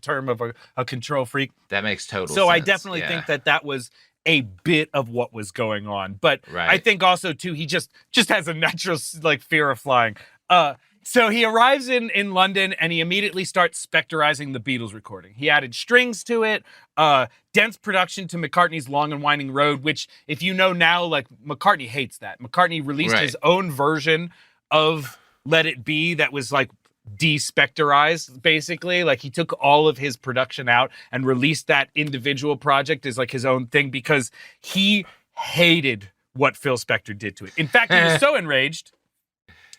term of a control freak. That makes total sense. So I definitely think that was a bit of what was going on. But I think also too, he just has a natural like fear of flying. So he arrives in London and he immediately starts Spectorizing the Beatles recording. He added strings to it, dense production to McCartney's Long and Winding Road, which if you know now, like McCartney hates that. McCartney released his own version of Let It Be that was like de-spectorized, basically. Like he took all of his production out and released that individual project as like his own thing because he hated what Phil Spector did to it. In fact, he was so enraged,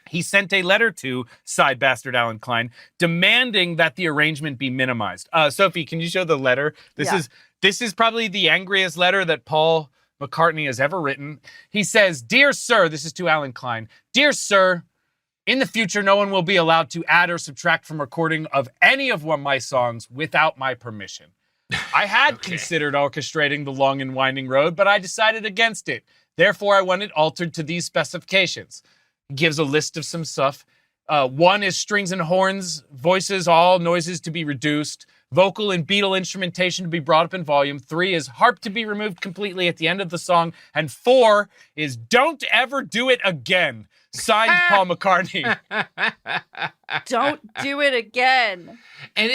he sent a letter to side bastard Alan Klein demanding that the arrangement be minimized. Sophie, can you show the letter? This is probably the angriest letter that Paul McCartney has ever written. He says, "Dear Sir," this is to Alan Klein, "Dear Sir, in the future, no one will be allowed to add or subtract from recording of any of one of my songs without my permission. I had considered orchestrating the Long and Winding Road, but I decided against it. Therefore, I want it altered to these specifications." Gives a list of some stuff. One is strings and horns, voices, all noises to be reduced, vocal and Beatle instrumentation to be brought up in volume. 3 is harp to be removed completely at the end of the song. And 4 is don't ever do it again. Signed, Paul McCartney. Don't do it again. And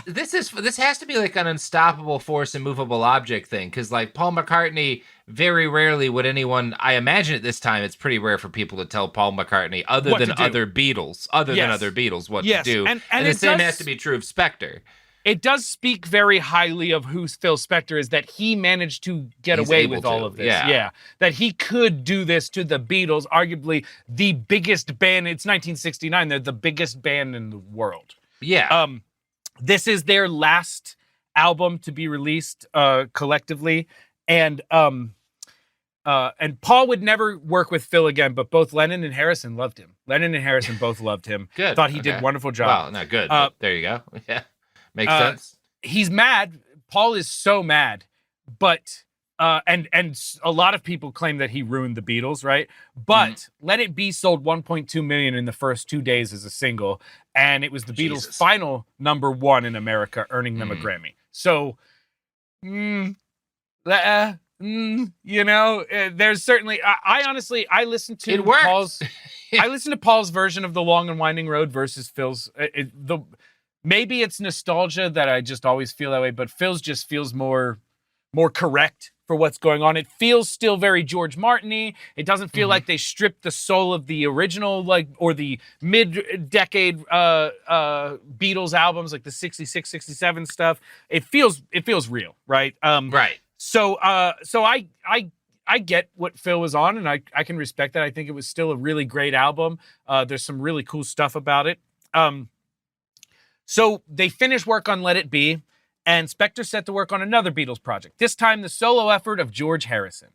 this has to be like an unstoppable force and movable object thing, because like Paul McCartney, very rarely would anyone, I imagine at this time it's pretty rare for people to tell Paul McCartney other than other Beatles what to do. And the same has to be true of Spector. It does speak very highly of who Phil Spector is, that he managed to get away with all of this. Yeah. That he could do this to the Beatles, arguably the biggest band. It's 1969. They're the biggest band in the world. Yeah. This is their last album to be released collectively. And Paul would never work with Phil again, but both Lennon and Harrison loved him. Lennon and Harrison both loved him. Good. Thought he did a wonderful job. Well, not good, but there you go. Yeah. Makes sense. He's mad. Paul is so mad, but and a lot of people claim that he ruined the Beatles, right? But Let It Be sold 1.2 million in the first 2 days as a single, and it was the Beatles' final #1 in America, earning them a Grammy. So, you know, there's certainly. I honestly listened to Paul's. I listened to Paul's version of the Long and Winding Road versus Phil's. Maybe it's nostalgia that I just always feel that way, but Phil's just feels more correct for what's going on. It feels still very George Martin-y. It doesn't feel like they stripped the soul of the original, like, or the mid-decade Beatles albums, like the 66, 67 stuff. It feels real, right? Right. So I get what Phil was on, and I can respect that. I think it was still a really great album. There's some really cool stuff about it. So they finished work on Let It Be, and Spector set to work on another Beatles project, this time the solo effort of George Harrison.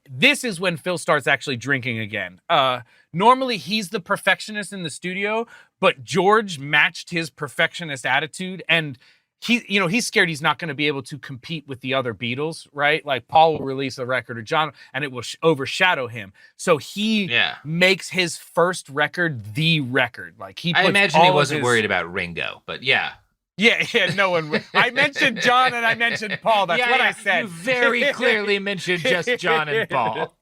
This is when Phil starts actually drinking again. Normally, he's the perfectionist in the studio, but George matched his perfectionist attitude, and he's scared he's not going to be able to compete with the other Beatles, right? Like Paul will release a record, or John, and it will overshadow him. So he makes his first record the record. Like I imagine he wasn't worried about Ringo, but yeah. Yeah, no one. I mentioned John and I mentioned Paul. That's what I said. You very clearly mentioned just John and Paul.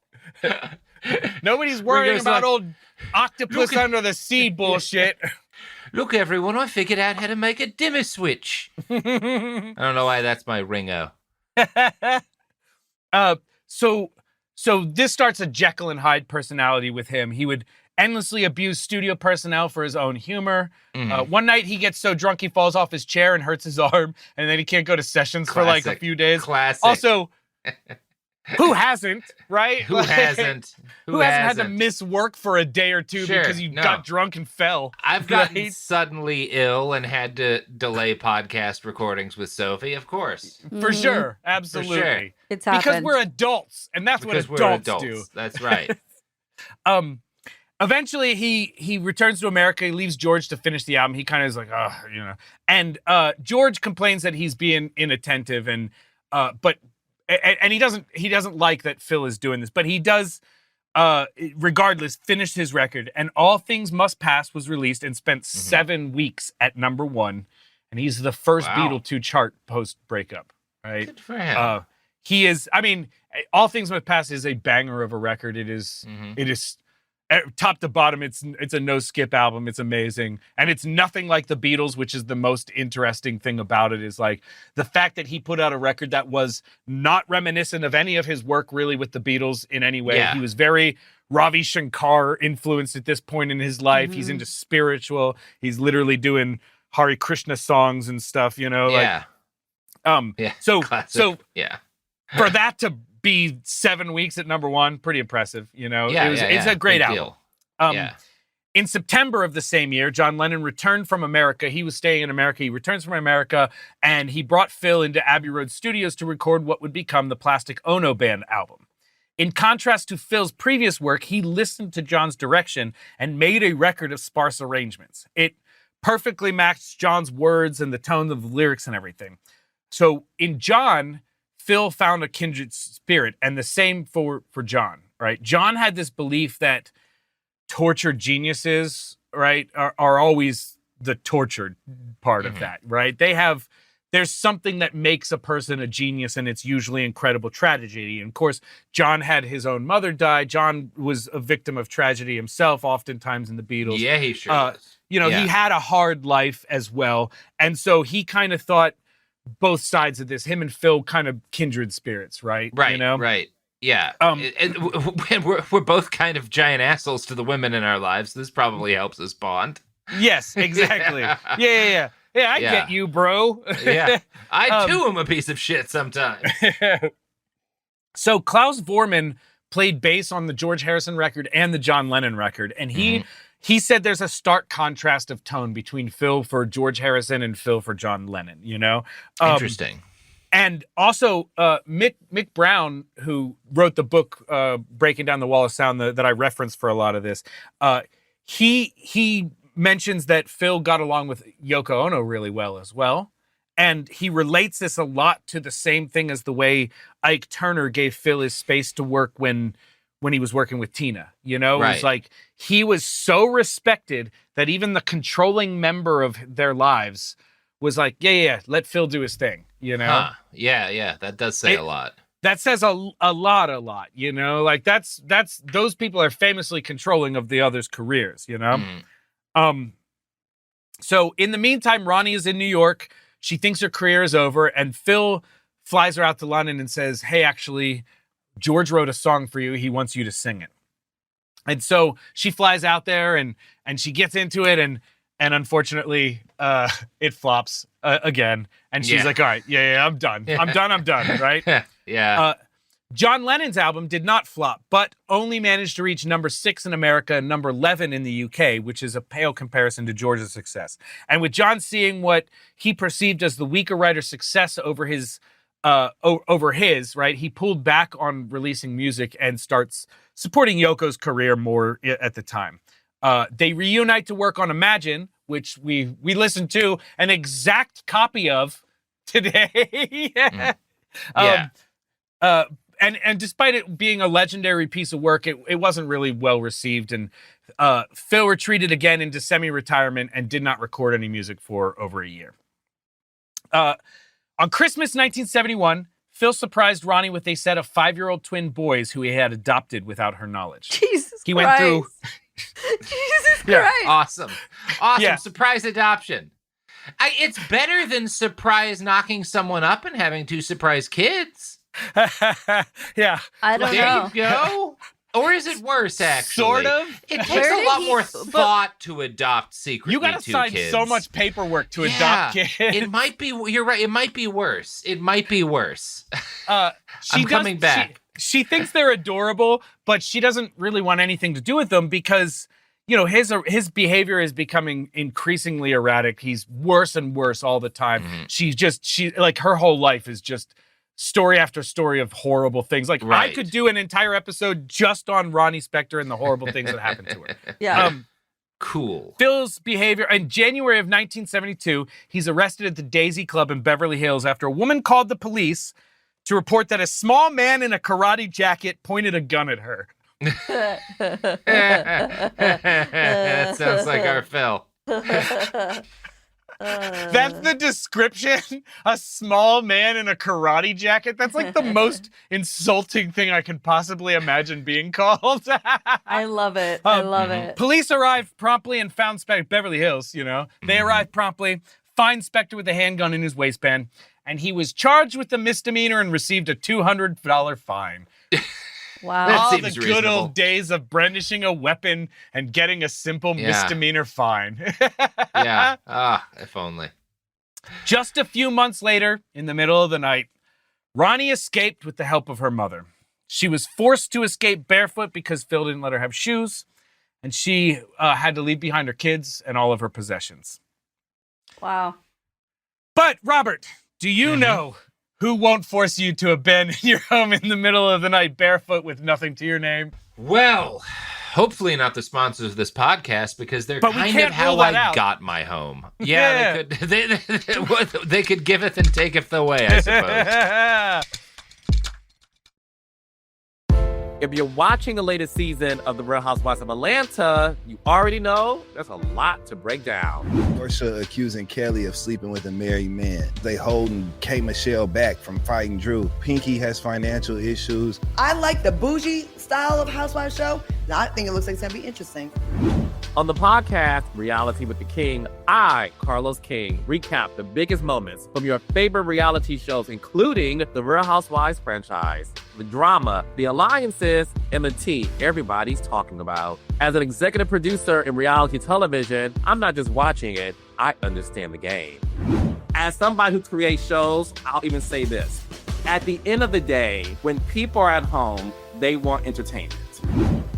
Nobody's worrying about old octopus Look at- under the sea bullshit. Look, everyone, I figured out how to make a dimmer switch. I don't know why that's my Ringo. So this starts a Jekyll and Hyde personality with him. He would endlessly abuse studio personnel for his own humor. One night he gets so drunk he falls off his chair and hurts his arm, and then he can't go to sessions for like a few days. Classic. Also, who hasn't, right? Who hasn't? Who hasn't had to miss work for a day or two because you got drunk and fell? I've gotten suddenly ill and had to delay podcast recordings with Sophie, of course. For sure. Absolutely. For sure. It's because happened. we're adults, and that's Because what we're adults do. That's right. Eventually, he returns to America. He leaves George to finish the album. He kind of is like, And George complains that he's being inattentive, and he doesn't like that Phil is doing this, but he does, regardless, finish his record. And All Things Must Pass was released and spent 7 weeks at #1, and he's the first Beatle to chart post breakup. Right? Good for him. He is. I mean, All Things Must Pass is a banger of a record. It is. It is. Top to bottom, it's a no skip album. It's amazing, and it's nothing like the Beatles, which is the most interesting thing about it. Is like the fact that he put out a record that was not reminiscent of any of his work really with the Beatles in any way. Yeah. He was very Ravi Shankar influenced at this point in his life. He's into spiritual. He's literally doing Hare Krishna songs and stuff. You know, Yeah. So Classic. Yeah. for that to be 7 weeks at #1, pretty impressive. You know, it's a great Big album. deal. In September of the same year, John Lennon returned from America. He was staying in America. He returns from America, and he brought Phil into Abbey Road Studios to record what would become the Plastic Ono Band album. In contrast to Phil's previous work, he listened to John's direction and made a record of sparse arrangements. It perfectly matched John's words and the tone of the lyrics and everything. So in John, Phil found a kindred spirit, and the same for John, right? John had this belief that tortured geniuses, right, are always the tortured part of that, right? There's something that makes a person a genius, and it's usually incredible tragedy. And of course, John had his own mother die. John was a victim of tragedy himself, oftentimes in the Beatles. Yeah, he sure was. He had a hard life as well. And so he kind of thought both sides of this, him and Phil, kind of kindred spirits, right? Right, you know? right. Yeah. And we're both kind of giant assholes to the women in our lives. This probably helps us bond. Yes, exactly. Yeah, I get you, bro. Yeah. I, too, am a piece of shit sometimes. So Klaus Vormann played bass on the George Harrison record and the John Lennon record, and he said there's a stark contrast of tone between Phil for George Harrison and Phil for John Lennon, you know? Interesting. And also, Mick Brown, who wrote the book Breaking Down the Wall of Sound that I referenced for a lot of this, he mentions that Phil got along with Yoko Ono really well as well. And he relates this a lot to the same thing as the way Ike Turner gave Phil his space to work when he was working with Tina. You know, it was like he was so respected that even the controlling member of their lives was like, yeah, let Phil do his thing, you know? Huh. Yeah, that does say a lot. That says a lot, you know? Like that's those people are famously controlling of the others' careers, you know? So in the meantime, Ronnie is in New York. She thinks her career is over, and Phil flies her out to London and says, hey, actually, George wrote a song for you. He wants you to sing it. And so she flies out there and she gets into it, and unfortunately, it flops again. And she's like, all right, yeah, I'm done. I'm done, right? Yeah. John Lennon's album did not flop, but only managed to reach #6 in America and #11 in the UK, which is a pale comparison to George's success. And with John seeing what he perceived as the weaker writer's success over his, right, he pulled back on releasing music and starts supporting Yoko's career more at the time. They reunite to work on Imagine, which we listened to an exact copy of today. And despite it being a legendary piece of work, it wasn't really well received. And Phil retreated again into semi-retirement and did not record any music for over a year. On Christmas 1971, Phil surprised Ronnie with a set of 5-year-old twin boys who he had adopted without her knowledge. Jesus He Christ. went through. Jesus Yeah, Christ. awesome. Yeah. Surprise adoption. It's better than surprise knocking someone up and having 2 surprise kids. Yeah. I don't know. There you go. Or is it worse, actually? Sort of. It takes a lot more thought to adopt secretly. You got to sign kids. so much paperwork to adopt kids. It might be. You're right. It might be worse. It might be worse. I'm coming back. She thinks they're adorable, but she doesn't really want anything to do with them because, his behavior is becoming increasingly erratic. He's worse and worse all the time. Mm-hmm. Her whole life is just story after story of horrible things. Like, Right. I could do an entire episode just on Ronnie Spector and the horrible things that happened to her. Yeah. Cool. Phil's behavior in January of 1972, he's arrested at the Daisy Club in Beverly Hills after a woman called the police to report that a small man in a karate jacket pointed a gun at her. That sounds like our Phil. That's the description? A small man in a karate jacket? That's like the most insulting thing I can possibly imagine being called. I love it. I love it. Police arrived promptly and found Spector, Beverly Hills, They arrived promptly, find Spector with a handgun in his waistband, and he was charged with a misdemeanor and received a $200 fine. Wow. That All seems the good reasonable. old days of brandishing a weapon and getting a simple misdemeanor fine. Yeah. If only. Just a few months later, in the middle of the night, Ronnie escaped with the help of her mother. She was forced to escape barefoot because Phil didn't let her have shoes, and she had to leave behind her kids and all of her possessions. Wow. But, Robert, do you know who won't force you to abandon your home in the middle of the night barefoot with nothing to your name? Well, hopefully not the sponsors of this podcast, because they're But we kind can't of how rule that I out. got my home. Yeah, they could giveth and taketh away, I suppose. If you're watching the latest season of The Real Housewives of Atlanta, you already know there's a lot to break down. Portia accusing Kelly of sleeping with a married man. They holding K. Michelle back from fighting Drew. Pinky has financial issues. I like the bougie style of Housewives show. I think it looks like it's going to be interesting. On the podcast, Reality with the King, I, Carlos King, recap the biggest moments from your favorite reality shows, including the Real Housewives franchise, the drama, the alliances, and the tea everybody's talking about. As an executive producer in reality television, I'm not just watching it, I understand the game. As somebody who creates shows, I'll even say this. At the end of the day, when people are at home, they want entertainment.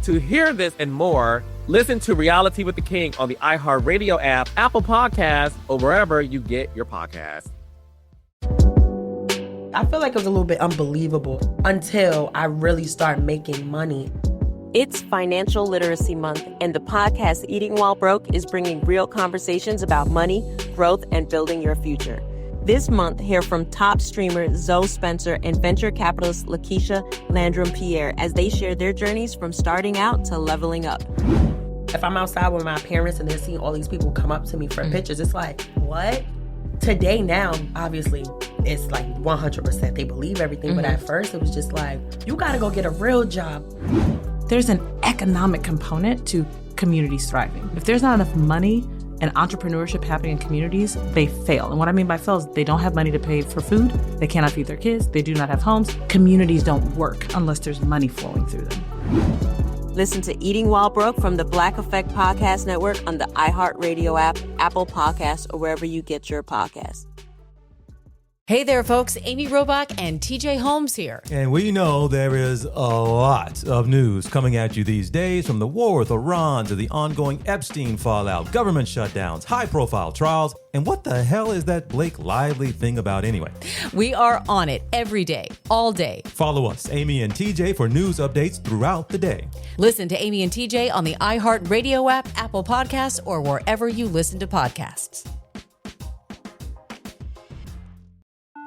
To hear this and more, listen to Reality with the King on the iHeartRadio app, Apple Podcasts, or wherever you get your podcasts. I feel like it was a little bit unbelievable until I really started making money. It's Financial Literacy Month, and the podcast Eating While Broke is bringing real conversations about money, growth, and building your future. This month, hear from top streamer Zoe Spencer and venture capitalist Lakeisha Landrum-Pierre as they share their journeys from starting out to leveling up. If I'm outside with my parents and they're seeing all these people come up to me for pictures, it's like, what? Today now, obviously, it's like 100%. They believe everything, but at first it was just like, you gotta go get a real job. There's an economic component to communities thriving. If there's not enough money and entrepreneurship happening in communities, they fail. And what I mean by fail is they don't have money to pay for food, they cannot feed their kids, they do not have homes. Communities don't work unless there's money flowing through them. Listen to Eating While Broke from the Black Effect Podcast Network on the iHeartRadio app, Apple Podcasts, or wherever you get your podcasts. Hey there, folks. Amy Robach and TJ Holmes here. And we know there is a lot of news coming at you these days, from the war with Iran to the ongoing Epstein fallout, government shutdowns, high-profile trials, and what the hell is that Blake Lively thing about anyway? We are on it every day, all day. Follow us, Amy and TJ, for news updates throughout the day. Listen to Amy and TJ on the iHeartRadio app, Apple Podcasts, or wherever you listen to podcasts.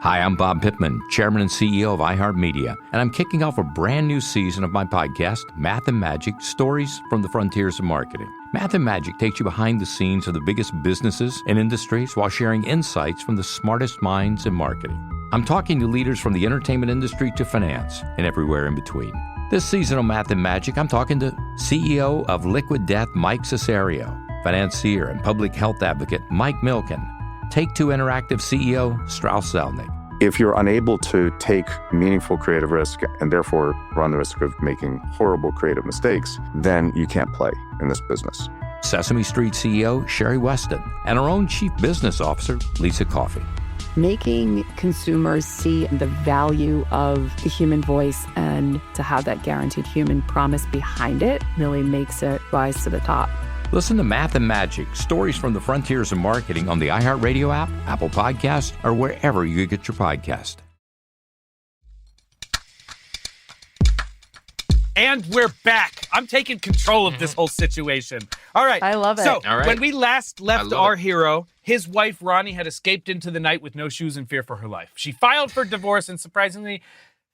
Hi, I'm Bob Pittman, Chairman and CEO of iHeartMedia, and I'm kicking off a brand new season of my podcast, Math and Magic, Stories from the Frontiers of Marketing. Math and Magic takes you behind the scenes of the biggest businesses and industries while sharing insights from the smartest minds in marketing. I'm talking to leaders from the entertainment industry to finance and everywhere in between. This season on Math and Magic, I'm talking to CEO of Liquid Death, Mike Cesario, financier and public health advocate, Mike Milken, Take-Two Interactive CEO, Strauss Zelnick. If you're unable to take meaningful creative risk and therefore run the risk of making horrible creative mistakes, then you can't play in this business. Sesame Street CEO, Sherry Weston, and our own Chief Business Officer, Lisa Coffey. Making consumers see the value of the human voice and to have that guaranteed human promise behind it really makes it rise to the top. Listen to Math and Magic, stories from the frontiers of marketing on the iHeartRadio app, Apple Podcasts, or wherever you get your podcast. And we're back. I'm taking control of this whole situation. All right. I love it. So, All right. when we last left our hero, his wife, Ronnie, had escaped into the night with no shoes and fear for her life. She filed for divorce, and surprisingly,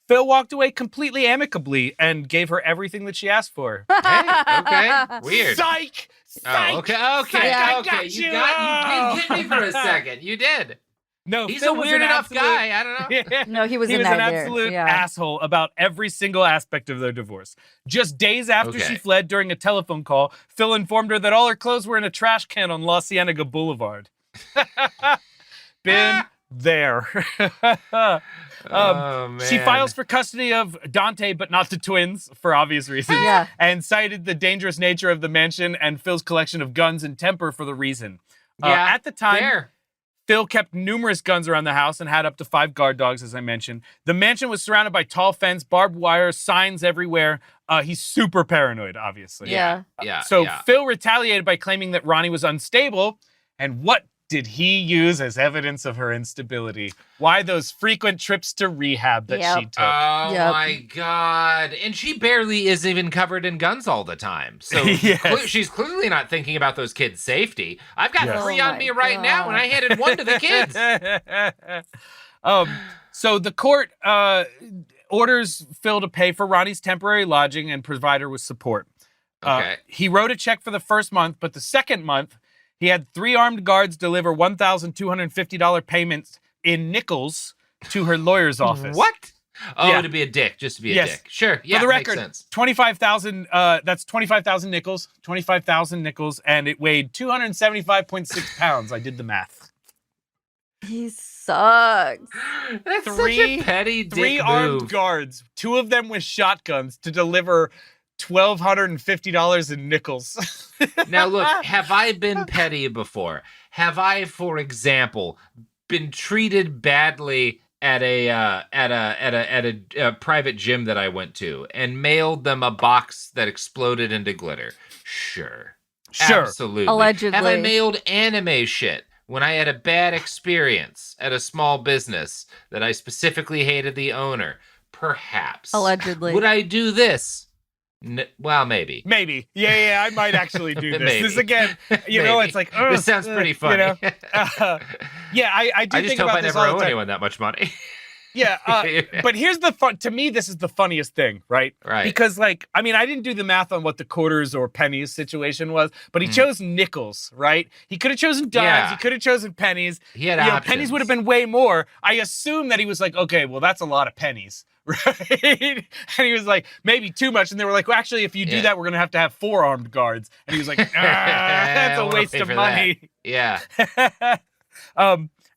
Phil walked away completely amicably and gave her everything that she asked for. Okay. Weird. Psych! Psych! Oh, okay. I got You did get me for a second. You did. No, He's Phil a was weird an enough absolute- guy. I don't know. No, he was an a nightmare. absolute Yeah. asshole about every single aspect of their divorce. Just days after she Okay. fled during a telephone call, Phil informed her that all her clothes were in a trash can on La Cienega Boulevard. Been there. Oh, man. She files for custody of Dante, but not the twins, for obvious reasons. Yeah. And cited the dangerous nature of the mansion and Phil's collection of guns and temper for the reason. Yeah, At the time, fair. Phil kept numerous guns around the house and had up to 5 guard dogs, as I mentioned. The mansion was surrounded by tall fence, barbed wire, signs everywhere. He's super paranoid, obviously. Yeah. So Phil retaliated by claiming that Ronnie was unstable. And what did he use as evidence of her instability? Why those frequent trips to rehab that she took? Oh my God. And she barely is even covered in guns all the time. So Yes. she's clearly not thinking about those kids' safety. I've got Yes. 3 Oh on my me right now, and I handed 1 to the kids. So the court orders Phil to pay for Ronnie's temporary lodging and provide her with support. Okay. He wrote a check for the first month, but the second month, he had 3 armed guards deliver $1,250 payments in nickels to her lawyer's office. What? Oh, Yeah. to be a dick, just to be a Yes. dick. Sure. Yeah, For the makes record, sense. 25,000. That's 25,000 nickels. 25,000 nickels, and it weighed 275.6 pounds. I did the math. He sucks. That's such a petty dick 3 move. armed guards, 2 of them with shotguns, to deliver $1,250 in nickels. Now, look, have I been petty before? Have I, for example, been treated badly at a private gym that I went to and mailed them a box that exploded into glitter? Sure. Absolutely. Allegedly. Have I mailed anime shit when I had a bad experience at a small business that I specifically hated the owner? Perhaps. Allegedly. Would I do this? Well, maybe. Maybe. Yeah, I might actually do this. Maybe. This again, you know, Maybe. it's like, This sounds pretty funny. You know? Yeah, I do I just think hope about I this never all owe the time. anyone that much money. Yeah, but here's the fun. To me, this is the funniest thing, right? Right. Because, like, I mean, I didn't do the math on what the quarters or pennies situation was, but he chose nickels, right? He could have chosen dimes. Yeah. He could have chosen pennies. He had pennies options. would have been way more. I assume that he was like, okay, well, that's a lot of pennies, right? And he was like, maybe too much. And they were like, well, actually, if you do Yeah. that, we're gonna have to have 4 armed guards. And he was like, that's I a wanna waste pay of for money. that. Yeah.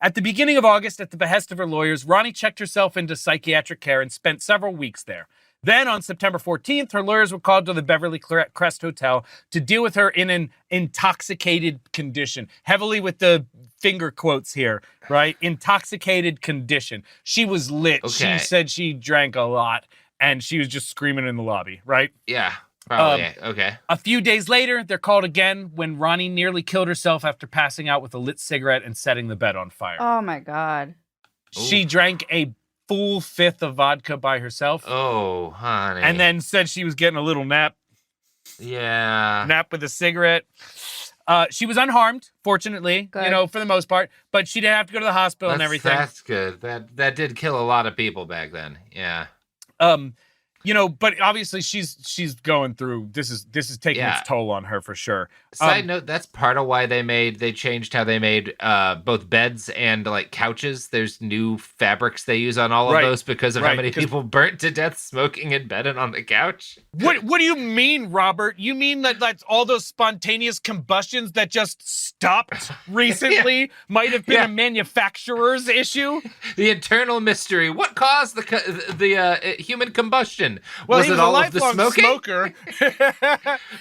At the beginning of August, at the behest of her lawyers, Ronnie checked herself into psychiatric care and spent several weeks there. Then on September 14th, her lawyers were called to the Beverly Crest Hotel to deal with her in an intoxicated condition. Heavily with the finger quotes here, right? Intoxicated condition. She was lit. Okay. She said she drank a lot and she was just screaming in the lobby, right? Yeah. Probably. Okay. A few days later, they're called again when Ronnie nearly killed herself after passing out with a lit cigarette and setting the bed on fire. Oh my God. She drank a full 5th of vodka by herself. Oh, honey. And then said she was getting a little nap Yeah. with a cigarette. She was unharmed, fortunately, Good. you know, for the most part, but she didn't have to go to the hospital and everything. That's good. That did kill a lot of people back then. Yeah. You know, but obviously she's going through this is taking Yeah. its toll on her for sure. Side note, that's part of why they changed how they made both beds and like couches. There's new fabrics they use on all of those because of how many people burnt to death smoking in bed and on the couch. What do you mean, Robert? You mean that all those spontaneous combustions that just stopped recently might have been a manufacturer's issue? The eternal mystery. What caused the human combustion? Well, was he it was all a of the lifelong smoking? smoker.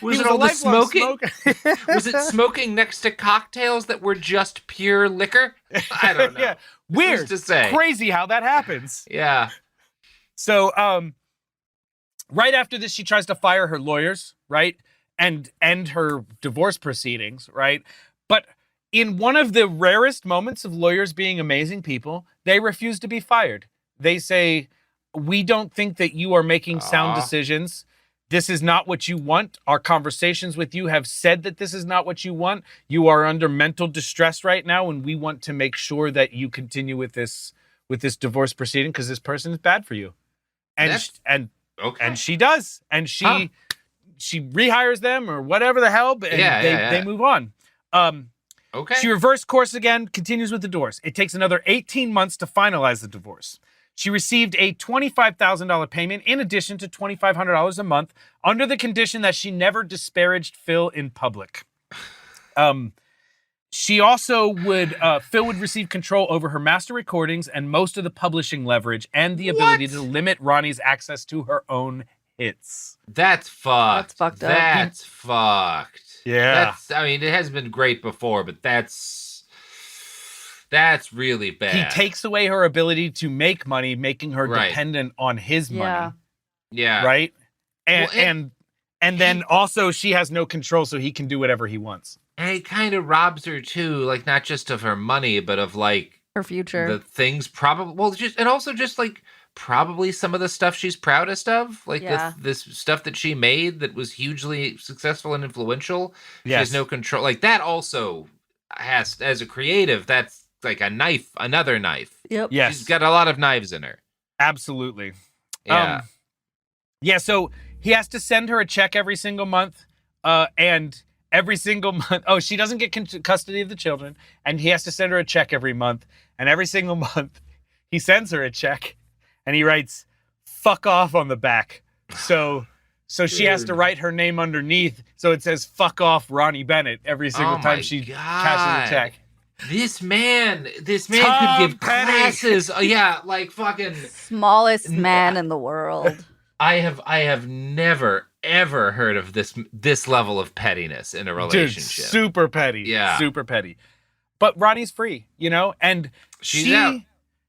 Was it all the smoking? Was it smoking next to cocktails that were just pure liquor? I don't know. Weird to say. Crazy how that happens. Yeah. So, right after this, she tries to fire her lawyers, right? And end her divorce proceedings, right? But in one of the rarest moments of lawyers being amazing people, they refuse to be fired. They say, we don't think that you are making sound decisions. This is not what you want. Our conversations with you have said that this is not what you want. You are under mental distress right now, and we want to make sure that you continue with this divorce proceeding because this person is bad for you. And she does, and she rehires them or whatever the hell, and they move on. She reversed course again, continues with the divorce. It takes another 18 months to finalize the divorce. She received a $25,000 payment in addition to $2,500 a month under the condition that she never disparaged Phil in public. She also Phil would receive control over her master recordings and most of the publishing leverage and the ability to limit Ronnie's access to her own hits. That's fucked. That's fucked up. That's fucked. Yeah. I mean, it hasn't been great before, but that's really bad. He takes away her ability to make money, making her dependent on his money. Yeah. Right? And then also she has no control, so he can do whatever he wants. And it kind of robs her too, like not just of her money, but of like her future. The things probably some of the stuff she's proudest of, like this stuff that she made that was hugely successful and influential. She has no control. Like that also has, as a creative, that's like another knife. Yep. Yes. She's got a lot of knives in her. Absolutely. Yeah. So he has to send her a check every single month. And every single month, she doesn't get custody of the children. And he has to send her a check every month. And every single month, he sends her a check. And he writes, "fuck off" on the back. So she has to write her name underneath. So it says, "fuck off, Ronnie Bennett," every single time she cashes a check. This man Tom could give Petty. classes. Like fucking smallest man in the world. I have never ever heard of this level of pettiness in a relationship. Dude, super petty. Yeah. Super petty. But Ronnie's free, and she's out.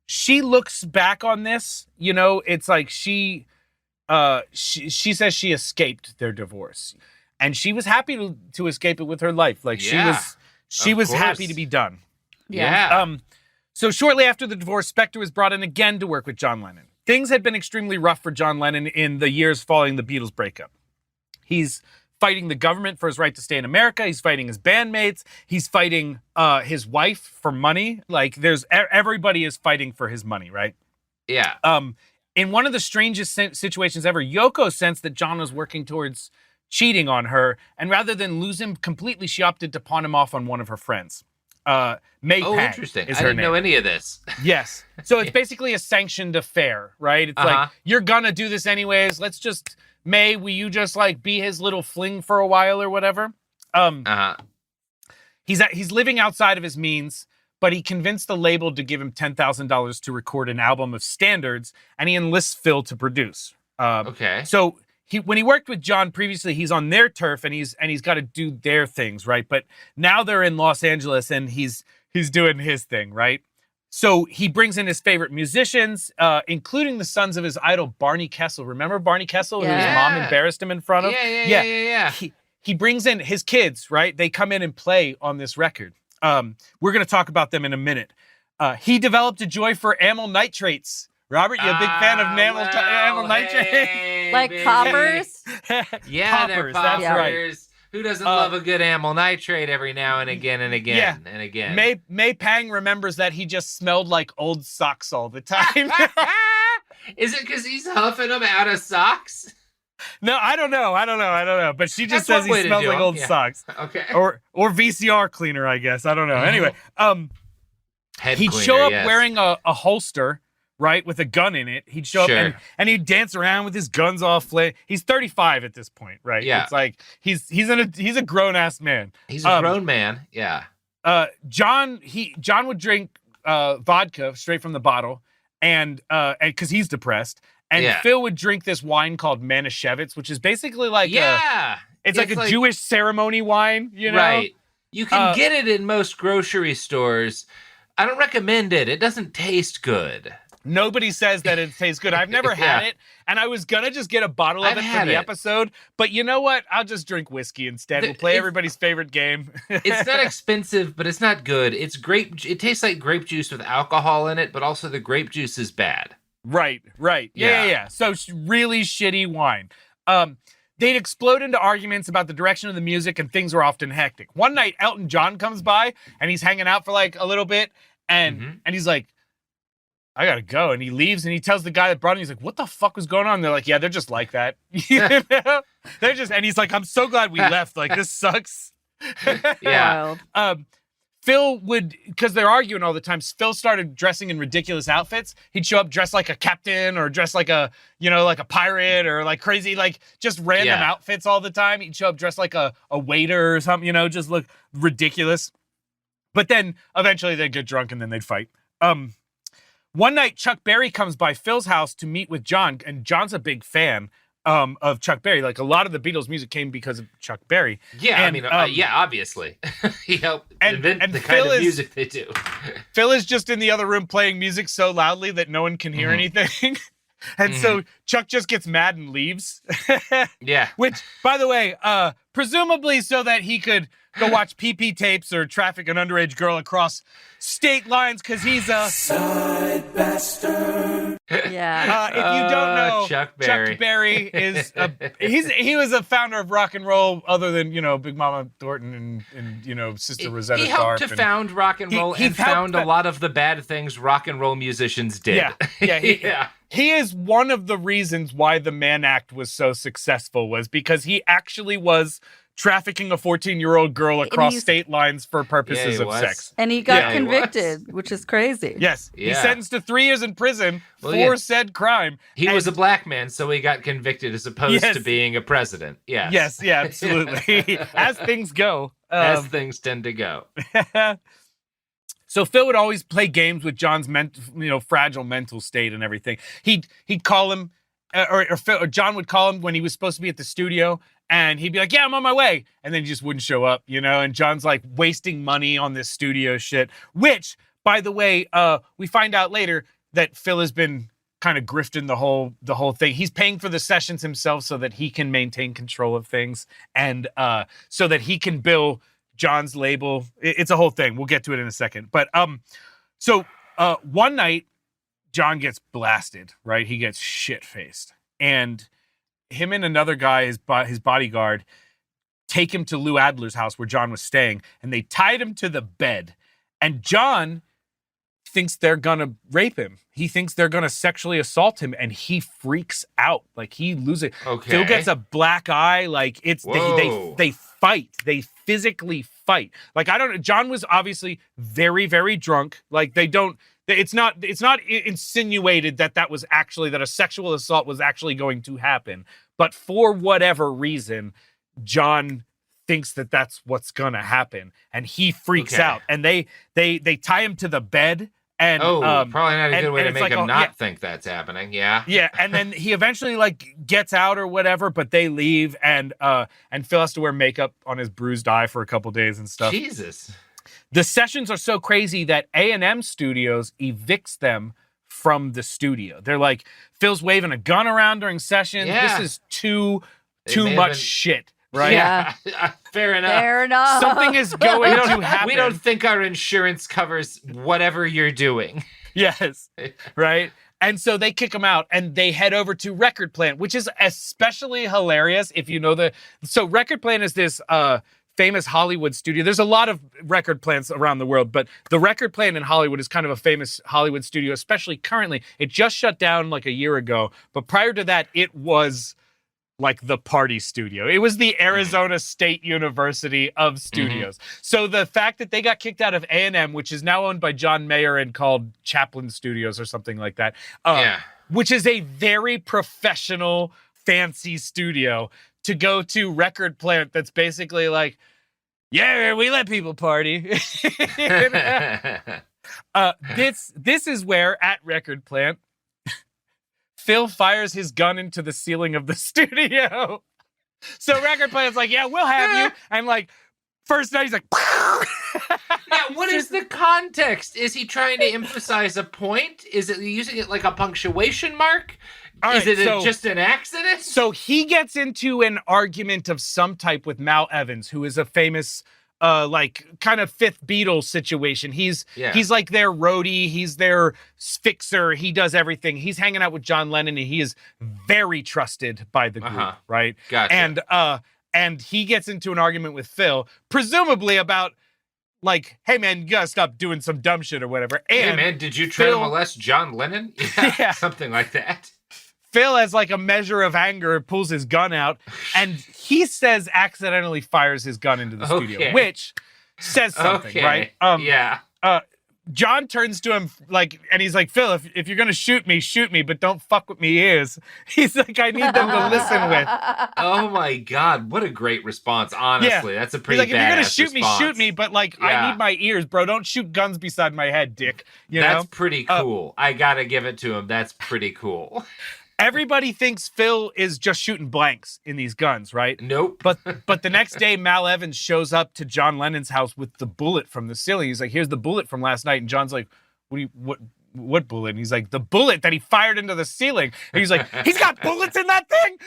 She looks back on this, it's like she says she escaped their divorce. And she was happy to escape it with her life. Like she was happy to be done. Yeah. So shortly after the divorce, Spector was brought in again to work with John Lennon. Things had been extremely rough for John Lennon in the years following the Beatles breakup. He's fighting the government for his right to stay in America. He's fighting his bandmates. He's fighting his wife for money. Like everybody is fighting for his money, right? Yeah. In one of the strangest situations ever, Yoko sensed that John was working towards cheating on her, and rather than lose him completely, she opted to pawn him off on one of her friends. May Pang interesting. is I her didn't name. know any of this. Yes. So it's basically a sanctioned affair, right? It's like, you're gonna do this anyways. Let's just, May, will you just like be his little fling for a while or whatever? He's living outside of his means, but he convinced the label to give him $10,000 to record an album of standards, and he enlists Phil to produce. So when he worked with John previously, he's on their turf and he's got to do their things, right? But now they're in Los Angeles and he's doing his thing, right? So he brings in his favorite musicians, including the sons of his idol, Barney Kessel. Remember Barney Kessel, who his mom embarrassed him in front of? Yeah. He brings in his kids, right? They come in and play on this record. We're going to talk about them in a minute. He developed a joy for amyl nitrates. Robert, you a big fan of amyl nitrates? Like poppers? Yeah, they're poppers. That's right. Who doesn't love a good amyl nitrate every now and again and again and again? May Pang remembers that he just smelled like old socks all the time. Is it because he's huffing them out of socks? No, I don't know. But she just That's says one he way to smells do like him. old Yeah. socks. Okay. Or VCR cleaner, I guess. I don't know. Anyway, Head he'd cleaner, show up yes. wearing a holster, right, with a gun in it. He'd show Sure. up and he'd dance around with his guns off. He's 35 at this point, right? Yeah. It's like he's a grown ass man. He's a grown man. Yeah. John would drink vodka straight from the bottle, and because he's depressed. And Yeah. Phil would drink this wine called Manischewitz, which is basically like it's like a Jewish ceremony wine, you know? Right. You can get it in most grocery stores. I don't recommend it. It doesn't taste good. Nobody says that it tastes good. I've never had it, and I was gonna just get a bottle of I've it for had the it. episode. But you know what? I'll just drink whiskey instead. We'll play everybody's favorite game. It's not expensive, but it's not good. It's grape. It tastes like grape juice with alcohol in it, but also the grape juice is bad. Right. Yeah. So really shitty wine. They'd explode into arguments about the direction of the music, and things were often hectic. One night, Elton John comes by, and he's hanging out for like a little bit, and he's like, I gotta go. And he leaves, and he tells the guy that brought him, he's like, what the fuck was going on? And they're like, yeah, they're just like that. You know? They're just, and he's like, I'm so glad we left. Like, this sucks. Yeah. Phil would, because they're arguing all the time, Phil started dressing in ridiculous outfits. He'd show up dressed like a captain or dressed like a, like a pirate or like crazy, like just random outfits all the time. He'd show up dressed like a waiter or something, just look ridiculous. But then eventually they'd get drunk and then they'd fight. One night, Chuck Berry comes by Phil's house to meet with John, and John's a big fan of Chuck Berry. Like, a lot of the Beatles music came because of Chuck Berry. Yeah, and, obviously. He helped invent the Phil kind of music they do. Phil is just in the other room playing music so loudly that no one can hear anything. And so Chuck just gets mad and leaves. Yeah. Which, by the way, presumably so that he could go watch PP tapes or traffic an underage girl across state lines, because he's a side bastard. Yeah. If you don't know, Chuck Berry is he was a founder of rock and roll, other than Big Mama Thornton and Sister Rosetta He Tharpe. helped to found rock and roll and found a lot of the bad things rock and roll musicians did. Yeah. He is one of the reasons why the Mann Act was so successful, was because he actually was trafficking a 14-year-old girl across state lines for purposes of sex. And he got convicted, which is crazy. Yes. Yeah. He's sentenced to 3 years in prison for said crime. He was a black man, so he got convicted as opposed to being a president. Yes. Yes, yeah, absolutely. As things go. As things tend to go. So Phil would always play games with John's fragile mental state and everything. He'd call him, or John would call him when he was supposed to be at the studio, and he'd be like, yeah, I'm on my way. And then he just wouldn't show up, and John's like wasting money on this studio shit, which, by the way, we find out later that Phil has been kind of grifting the whole thing. He's paying for the sessions himself so that he can maintain control of things, and so that he can bill John's label. It's a whole thing. We'll get to it in a second. But so one night, John gets blasted, right? He gets shit-faced. And him and another guy, his bodyguard, take him to Lou Adler's house where John was staying, and they tied him to the bed. And John thinks they're gonna rape him. He thinks they're gonna sexually assault him, and he freaks out. Like, he loses. Okay. Phil gets a black eye. Like, it's they fight. They physically fight. Like, I don't know. John was obviously very, very drunk. Like, it's not insinuated that was actually, that a sexual assault was actually going to happen. But for whatever reason, John thinks that that's what's gonna happen, and he freaks out. And they tie him to the bed. And probably not a good way to make him not think that's happening. Yeah. Yeah, and then he eventually gets out or whatever, but they leave, and Phil has to wear makeup on his bruised eye for a couple days and stuff. Jesus. The sessions are so crazy that A&M Studios evicts them from the studio. They're like, Phil's waving a gun around during sessions. Yeah. This is too may much have been- shit. Right? Yeah. Fair enough. Fair enough. Something is going to happen. We don't think our insurance covers whatever you're doing. Yes. Right? And so they kick him out, and they head over to Record Plant, which is especially hilarious if you know So Record Plant is this famous Hollywood studio. There's a lot of record plants around the world, but the Record Plant in Hollywood is kind of a famous Hollywood studio, especially currently. It just shut down like a year ago, but prior to that, it was like the party studio. It was the Arizona State University of studios. So the fact that they got kicked out of A&M, which is now owned by John Mayer and called Chaplin Studios or something like that, which is a very professional, fancy studio, to go to Record Plant that's basically like, yeah, we let people party. This is where, at Record Plant, Phil fires his gun into the ceiling of the studio. So Record Plant's like, yeah, we'll have you. And like, first night he's like, yeah, what is the context? Is he trying to emphasize a point? Is it using it like a punctuation mark? Is it just an accident? So he gets into an argument of some type with Mal Evans, who is a famous, like, kind of fifth Beatles situation. He's like their roadie. He's their fixer. He does everything. He's hanging out with John Lennon, and he is very trusted by the group, right? Gotcha. And he gets into an argument with Phil, presumably about, like, hey, man, you gotta stop doing some dumb shit or whatever. And hey, man, did you try to molest John Lennon? Yeah, something like that. Phil, as like a measure of anger, pulls his gun out, and he says accidentally fires his gun into the studio, which says something, right? John turns to him like, and he's like, Phil, if you're gonna shoot me, but don't fuck with me ears. He's like, I need them to listen with. Oh my God, what a great response! Honestly, that's a pretty. He's like, if you're gonna shoot me, but like, I need my ears, bro. Don't shoot guns beside my head, dick. That's pretty cool. I gotta give it to him. That's pretty cool. Everybody thinks Phil is just shooting blanks in these guns, right? Nope. But the next day, Mal Evans shows up to John Lennon's house with the bullet from the ceiling. He's like, "Here's the bullet from last night." And John's like, "What bullet?" And he's like, "The bullet that he fired into the ceiling." And he's like, "He's got bullets in that thing?"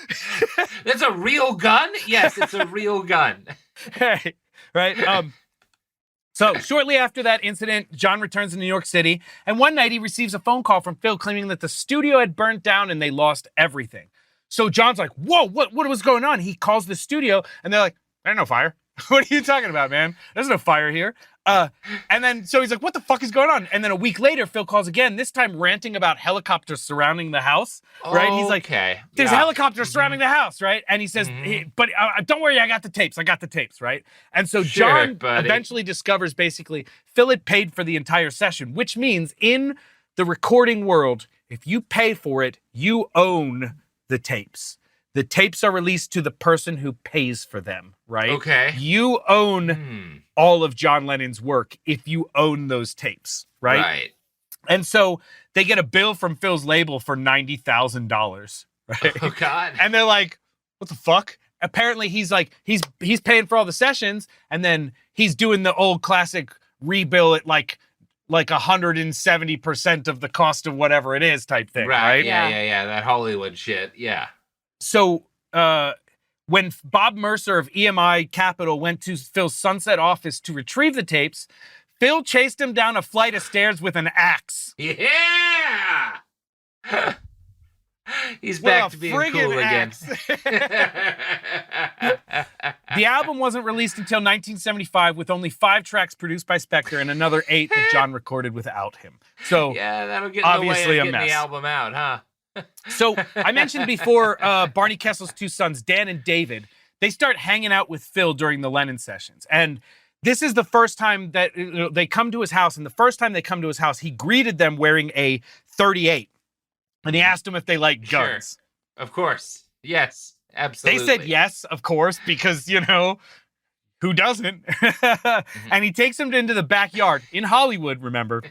That's a real gun? Yes, it's a real gun. Hey, right? So shortly after that incident, John returns to New York City, and one night he receives a phone call from Phil claiming that the studio had burnt down and they lost everything. So John's like, whoa, what was going on? He calls the studio, and they're like, there's no fire. What are you talking about, man? There's no fire here. And then, so he's like, what the fuck is going on? And then a week later, Phil calls again, this time ranting about helicopters surrounding the house, right? He's like, there's helicopters surrounding the house, right? And he says, but don't worry, I got the tapes, right? And so John eventually discovers, basically, Phil had paid for the entire session, which means in the recording world, if you pay for it, you own the tapes. The tapes are released to the person who pays for them, right? Okay. You own all of John Lennon's work if you own those tapes, right? Right. And so they get a bill from Phil's label for $90,000, right? Oh, God. And they're like, what the fuck? Apparently he's like, he's paying for all the sessions, and then he's doing the old classic rebill at like 170% of the cost of whatever it is type thing, right? Yeah. That Hollywood shit, yeah. So when Bob Mercer of EMI Capital went to Phil's Sunset office to retrieve the tapes, Phil chased him down a flight of stairs with an axe. Yeah! He's back to being cool again. The album wasn't released until 1975 with only 5 tracks produced by Spector and another 8 that John recorded without him. So yeah, that'll get obviously in the way of a getting mess. the album out, huh? So I mentioned before Barney Kessel's 2 sons, Dan and David, they start hanging out with Phil during the Lennon sessions. And this is the first time that they come to his house. And the first time they come to his house, he greeted them wearing a 38. And he asked them if they like guns. Sure. Of course. Yes, absolutely. They said yes, of course, because, who doesn't? And he takes them into the backyard in Hollywood, remember?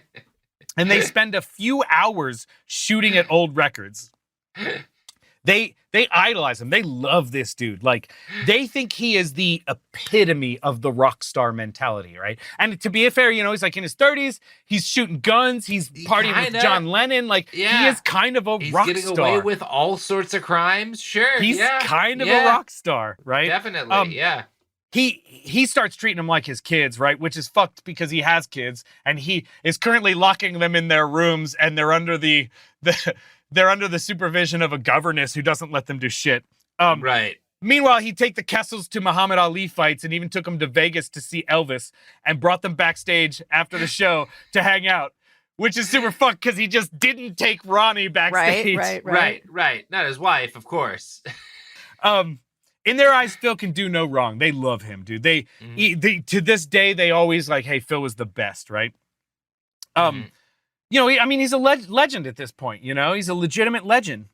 And they spend a few hours shooting at old records. They idolize him. They love this dude. Like, they think he is the epitome of the rock star mentality, right? And to be fair, he's like in his 30s. He's shooting guns. He's partying with John Lennon. Like, he is kind of a rock star. He's getting away with all sorts of crimes. Sure, he's kind of a rock star, right? Definitely, yeah. He starts treating them like his kids, right? Which is fucked because he has kids, and he is currently locking them in their rooms, and they're under the supervision of a governess who doesn't let them do shit. Right. Meanwhile, he'd take the Kessels to Muhammad Ali fights and even took them to Vegas to see Elvis and brought them backstage after the show to hang out, which is super fucked because he just didn't take Ronnie backstage. Right. Not his wife, of course. In their eyes, Phil can do no wrong. They love him, dude. They to this day, they always like, hey, Phil was the best, right? You know, he's a legend at this point. You know, he's a legitimate legend.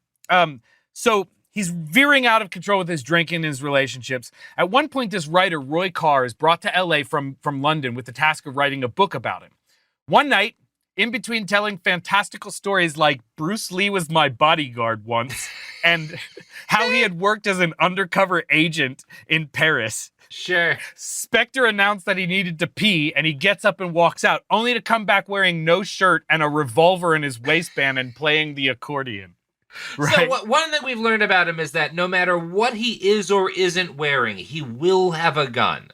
So he's veering out of control with his drinking and his relationships. At one point, this writer, Roy Carr, is brought to LA from London with the task of writing a book about him. One night, in between telling fantastical stories like Bruce Lee was my bodyguard once and how he had worked as an undercover agent in Paris. Sure. Spector announced that he needed to pee, and he gets up and walks out, only to come back wearing no shirt and a revolver in his waistband and playing the accordion. Right? So one thing we've learned about him is that no matter what he is or isn't wearing, he will have a gun.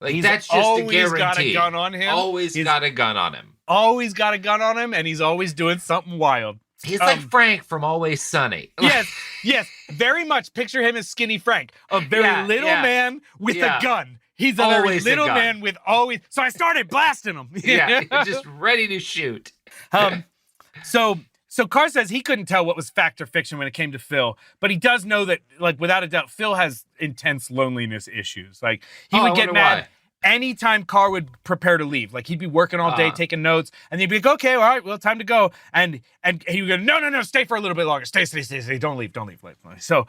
Like, He's that's just a always guarantee. got a gun on him. Always got a gun on him. Always got a gun on him, and he's always doing something wild. He's like Frank from Always Sunny. Yes, very much. Picture him as Skinny Frank, a very little man with a gun. He's a very little man with always. So I started blasting him. Just ready to shoot. So Carr says he couldn't tell what was fact or fiction when it came to Phil, but he does know that, like, without a doubt, Phil has intense loneliness issues. Like, he would get mad anytime Carr would prepare to leave. Like, he'd be working all day, taking notes, and he'd be like, okay, all right, well, time to go. And he would go, no, stay for a little bit longer. Stay. Don't leave. So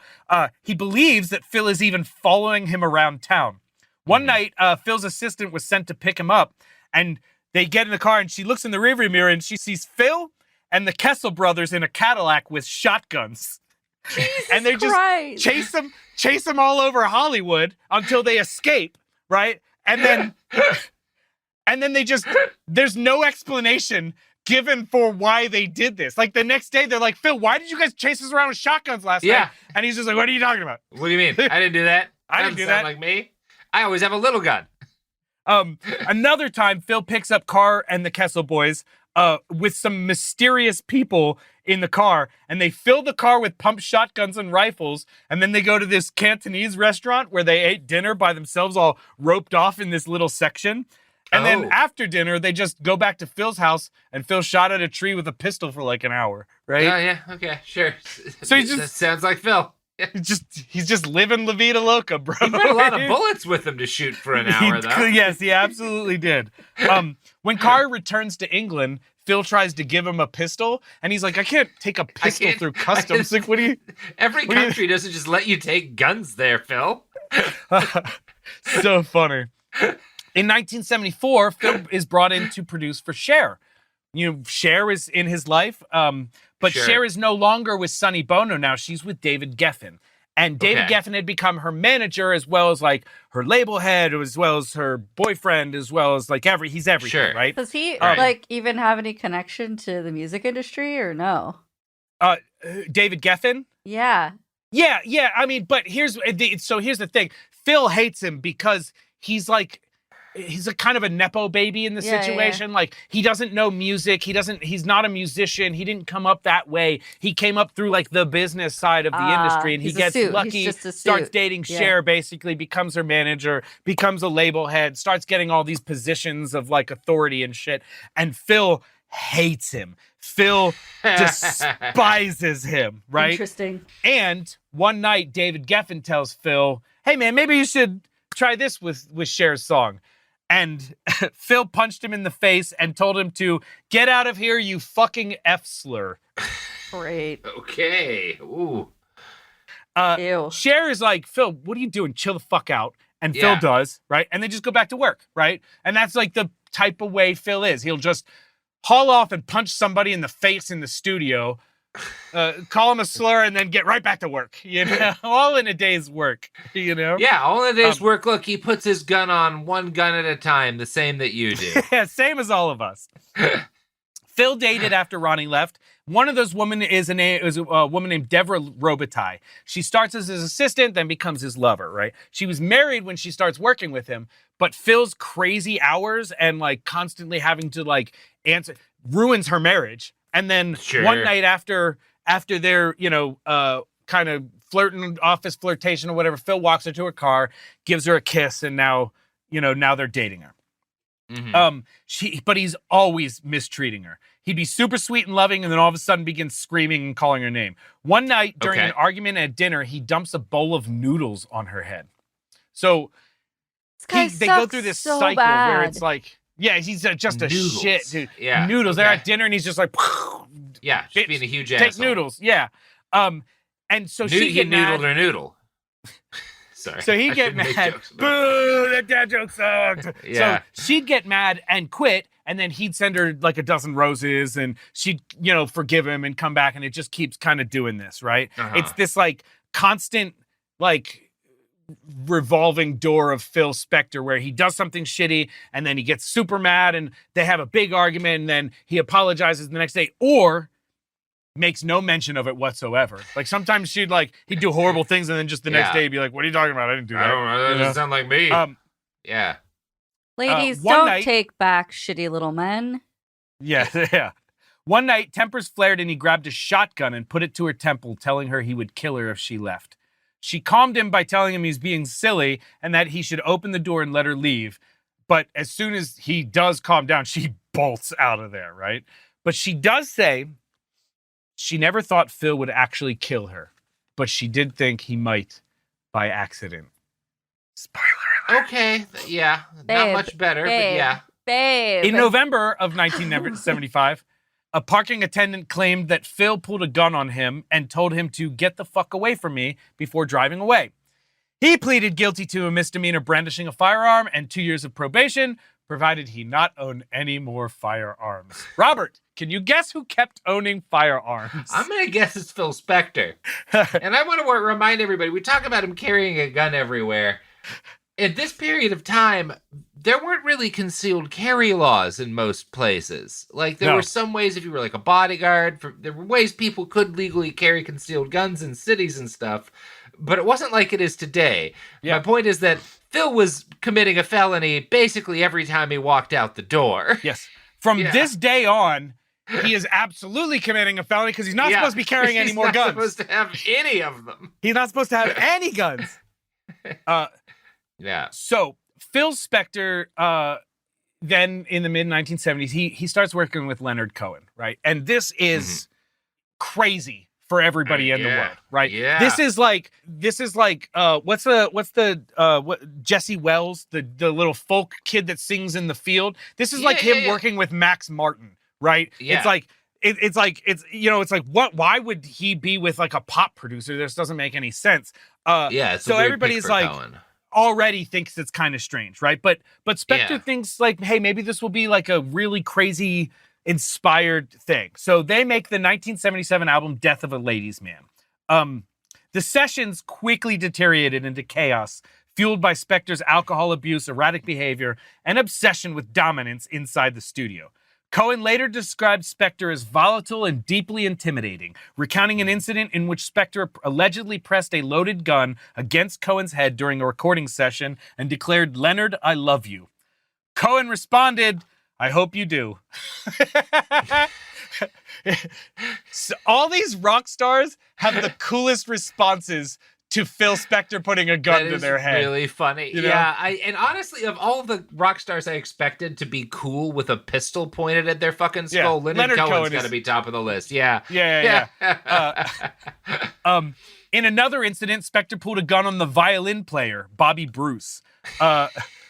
he believes that Phil is even following him around town. One night, Phil's assistant was sent to pick him up, and they get in the car, and she looks in the rearview mirror, and she sees Phil and the Kessel brothers in a Cadillac with shotguns. And they just chase him all over Hollywood until they escape, right? And then they just, there's no explanation given for why they did this. Like, the next day, they're like, Phil, why did you guys chase us around with shotguns last night? And he's just like, what are you talking about? What do you mean? I didn't do that. I didn't do that. Like me. I always have a little gun. Another time, Phil picks up Carr and the Kessel boys with some mysterious people in the car, and they fill the car with pumped shotguns and rifles, and then they go to this Cantonese restaurant where they ate dinner by themselves, all roped off in this little section. And then after dinner, they just go back to Phil's house, and Phil shot at a tree with a pistol for like an hour, right? Yeah, okay, sure. So that sounds like Phil. He's just living La Vida Loca, bro. He put a lot of bullets with him to shoot for an hour, though. Yes, he absolutely did. When Carr returns to England, Phil tries to give him a pistol, and he's like, I can't take a pistol through customs. Like, what do you... Every country doesn't just let you take guns there, Phil. So funny. In 1974, Phil is brought in to produce for Cher. You know, Cher is in his life, but Cher is no longer with Sonny Bono now. She's with David Geffen. And David Geffen had become her manager, as well as like her label head, as well as her boyfriend, as well as like he's everything, right? Does he like even have any connection to the music industry or no? David Geffen? Yeah. Yeah. I mean, but here's the thing. Phil hates him because he's a kind of a Nepo baby in the situation. Like, he doesn't know music. He's not a musician. He didn't come up that way. He came up through like the business side of the industry, and he gets lucky, starts dating Cher, basically becomes her manager, becomes a label head, starts getting all these positions of like authority and shit. And Phil hates him. Phil despises him, right? Interesting. And one night, David Geffen tells Phil, hey man, maybe you should try this with Cher's song. And Phil punched him in the face and told him to get out of here, you fucking F-slur. Great. Okay. Ooh. Ew. Cher is like, Phil, what are you doing? Chill the fuck out. And Phil does, right? And they just go back to work, right? And that's like the type of way Phil is. He'll just haul off and punch somebody in the face in the studio, call him a slur, and then get right back to work, you know? All in a day's work, you know? Yeah, all in a day's work. Look, he puts his gun on one gun at a time, the same that you do. Yeah, same as all of us. Phil dated after Ronnie left. One of those women is a woman named Deborah Robitaille. She starts as his assistant, then becomes his lover, right? She was married when she starts working with him, but Phil's crazy hours and like constantly having to like answer ruins her marriage. And then one night after their, kind of flirting, office flirtation or whatever, Phil walks her to her car, gives her a kiss, and now they're dating her. But he's always mistreating her. He'd be super sweet and loving, and then all of a sudden begins screaming and calling her name. One night during an argument at dinner, he dumps a bowl of noodles on her head. So they go through this cycle where it's like, he's just a Noodles. shit dude. Yeah, Noodles. They're at dinner, and he's just like, just being a huge take asshole. noodles. Yeah. And so she He get mad. noodled her noodle. Sorry. So he'd get mad. Boo, that dad joke sucked. Yeah. So she'd get mad and quit, and then he'd send her like a dozen roses, and she'd, forgive him and come back, and it just keeps kind of doing this, right? It's this like constant, like revolving door of Phil Spector where he does something shitty, and then he gets super mad, and they have a big argument, and then he apologizes the next day, or makes no mention of it whatsoever. Like sometimes he'd do horrible things, and then just the next day he'd be like, "What are you talking about? I didn't do that." I don't know. That doesn't sound like me. Yeah. Ladies, one don't night- take back shitty little men. Yeah. One night, tempers flared, and he grabbed a shotgun and put it to her temple, telling her he would kill her if she left. She calmed him by telling him he's being silly and that he should open the door and let her leave. But as soon as he does calm down, she bolts out of there, right? But she does say she never thought Phil would actually kill her, but she did think he might by accident. Spoiler alert. Okay. Yeah. Not Babe, much better, but babe, yeah. Babe. In November of 1975, a parking attendant claimed that Phil pulled a gun on him and told him to get the fuck away from me before driving away. He pleaded guilty to a misdemeanor brandishing a firearm and 2 years of probation, provided he not own any more firearms. Robert, can you guess who kept owning firearms? I'm going to guess it's Phil Spector. And I want to remind everybody, we talk about him carrying a gun everywhere. At this period of time, there weren't really concealed carry laws in most places. Like, there were some ways, if you were like a bodyguard, there were ways people could legally carry concealed guns in cities and stuff, but it wasn't like it is today. Yeah. My point is that Phil was committing a felony basically every time he walked out the door. Yes. From this day on, he is absolutely committing a felony because he's not supposed to be carrying any more guns. He's not supposed to have any of them. He's not supposed to have any guns. Yeah. So Phil Spector, then in the mid 1970s, he starts working with Leonard Cohen, right? And this is crazy for everybody in the world, right? Yeah. This is like what's Jesse Wells, the little folk kid that sings in the field. This is like him working with Max Martin, right? Yeah. It's like what? Why would he be with like a pop producer? This doesn't make any sense. It's so a weird everybody's pick for like. Cohen. Already thinks it's kind of strange, right? But Spector thinks like, hey, maybe this will be like a really crazy inspired thing. So they make the 1977 album Death of a Ladies' Man. The sessions quickly deteriorated into chaos, fueled by Spector's alcohol abuse, erratic behavior, and obsession with dominance inside the studio. Cohen later described Spector as volatile and deeply intimidating, recounting an incident in which Spector allegedly pressed a loaded gun against Cohen's head during a recording session and declared, "Leonard, I love you." Cohen responded, "I hope you do." So all these rock stars have the coolest responses to Phil Spector putting a gun to their head. Really funny. You know? Yeah, and honestly, of all the rock stars I expected to be cool with a pistol pointed at their fucking skull, Leonard Cohen's got to be top of the list. Yeah. In another incident, Spector pulled a gun on the violin player, Bobby Bruce,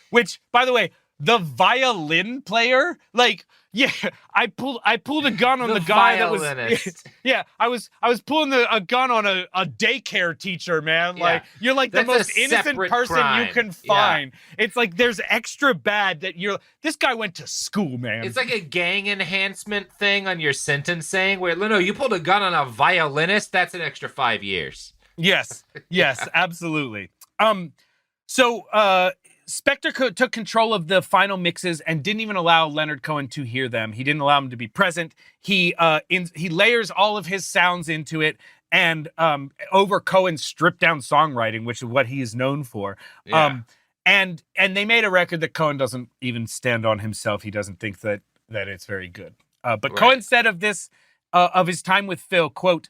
which, by the way, the violin player, like, yeah, I pulled a gun on the guy violinist. that was, I was pulling a gun on a daycare teacher, man. Yeah. Like, you're like That's the most a innocent separate person crime. you can find. It's like there's extra bad that this guy went to school, man. It's like a gang enhancement thing on your sentencing where, no, you pulled a gun on a violinist, that's an extra 5 years. Yes, absolutely. So Spector took control of the final mixes and didn't even allow Leonard Cohen to hear them. He didn't allow him to be present. He layers all of his sounds into it, and over Cohen's stripped down songwriting, which is what he is known for. Yeah. And they made a record that Cohen doesn't even stand on himself. He doesn't think that it's very good. But Cohen said of this, of his time with Phil, quote,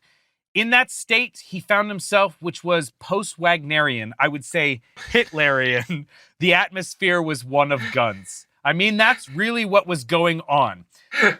"In that state, he found himself, which was post-Wagnerian, I would say Hitlerian. The atmosphere was one of guns." I mean, that's really what was going on.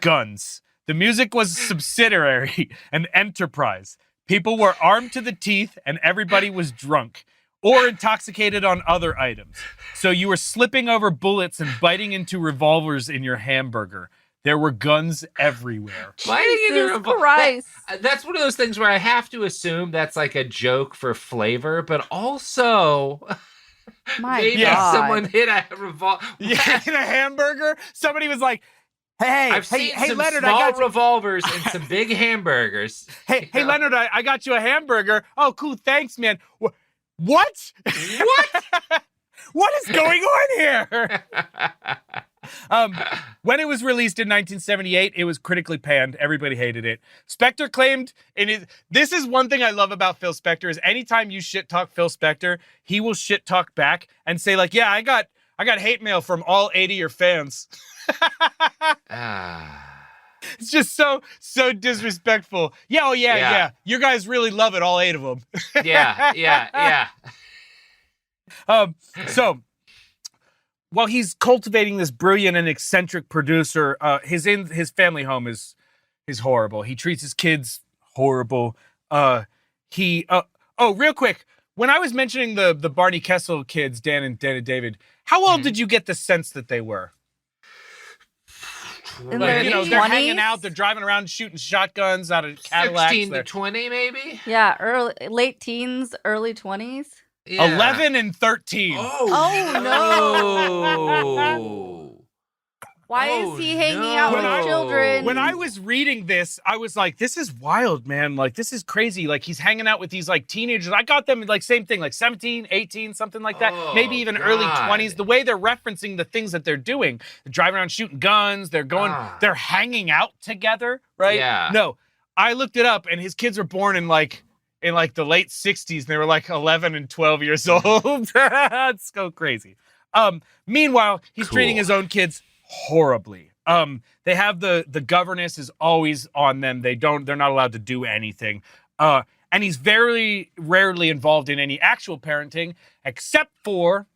Guns. The music was subsidiary, an enterprise. People were armed to the teeth and everybody was drunk or intoxicated on other items. So you were slipping over bullets and biting into revolvers in your hamburger. There were guns everywhere. Jesus Christ. That's one of those things where I have to assume that's like a joke for flavor, but also maybe someone hit a revolver. Yeah, hit a hamburger. Somebody was like, Hey, some Leonard, small I got you. revolvers and some big hamburgers. Hey, Leonard, I got you a hamburger. Oh, cool, thanks, man. What? What? What is going on here? When it was released in 1978, it was critically panned. Everybody hated it. Spector claimed this is one thing I love about Phil Spector is anytime you shit talk Phil Spector, he will shit talk back and say like, yeah, I got hate mail from all 80 of your fans. It's just so disrespectful. Yeah. You guys really love it, all 8 of them. Yeah. So while he's cultivating this brilliant and eccentric producer, his family home is horrible. He treats his kids horrible. Real quick, when I was mentioning the Barney Kessel kids, Dan and David, how old did you get the sense that they were? Like, they're hanging out, they're driving around shooting shotguns out of Cadillacs. 16 to 20, maybe? Yeah, late teens, early 20s. Yeah. 11 and 13. Oh no. Why is he hanging out with children? When I was reading this, I was like, this is wild, man. Like, this is crazy. Like, he's hanging out with these, like, teenagers. I got them, like, same thing, like 17, 18, something like that. Maybe even early 20s. The way they're referencing the things that they're doing. They're driving around shooting guns. They're they're hanging out together, right? Yeah. No, I looked it up, and his kids were born in the late 60s. And they were, like, 11 and 12 years old. It's so crazy. Meanwhile, he's treating his own kids horribly. They have the governess is always on them. They're not allowed to do anything. And he's very rarely involved in any actual parenting, except for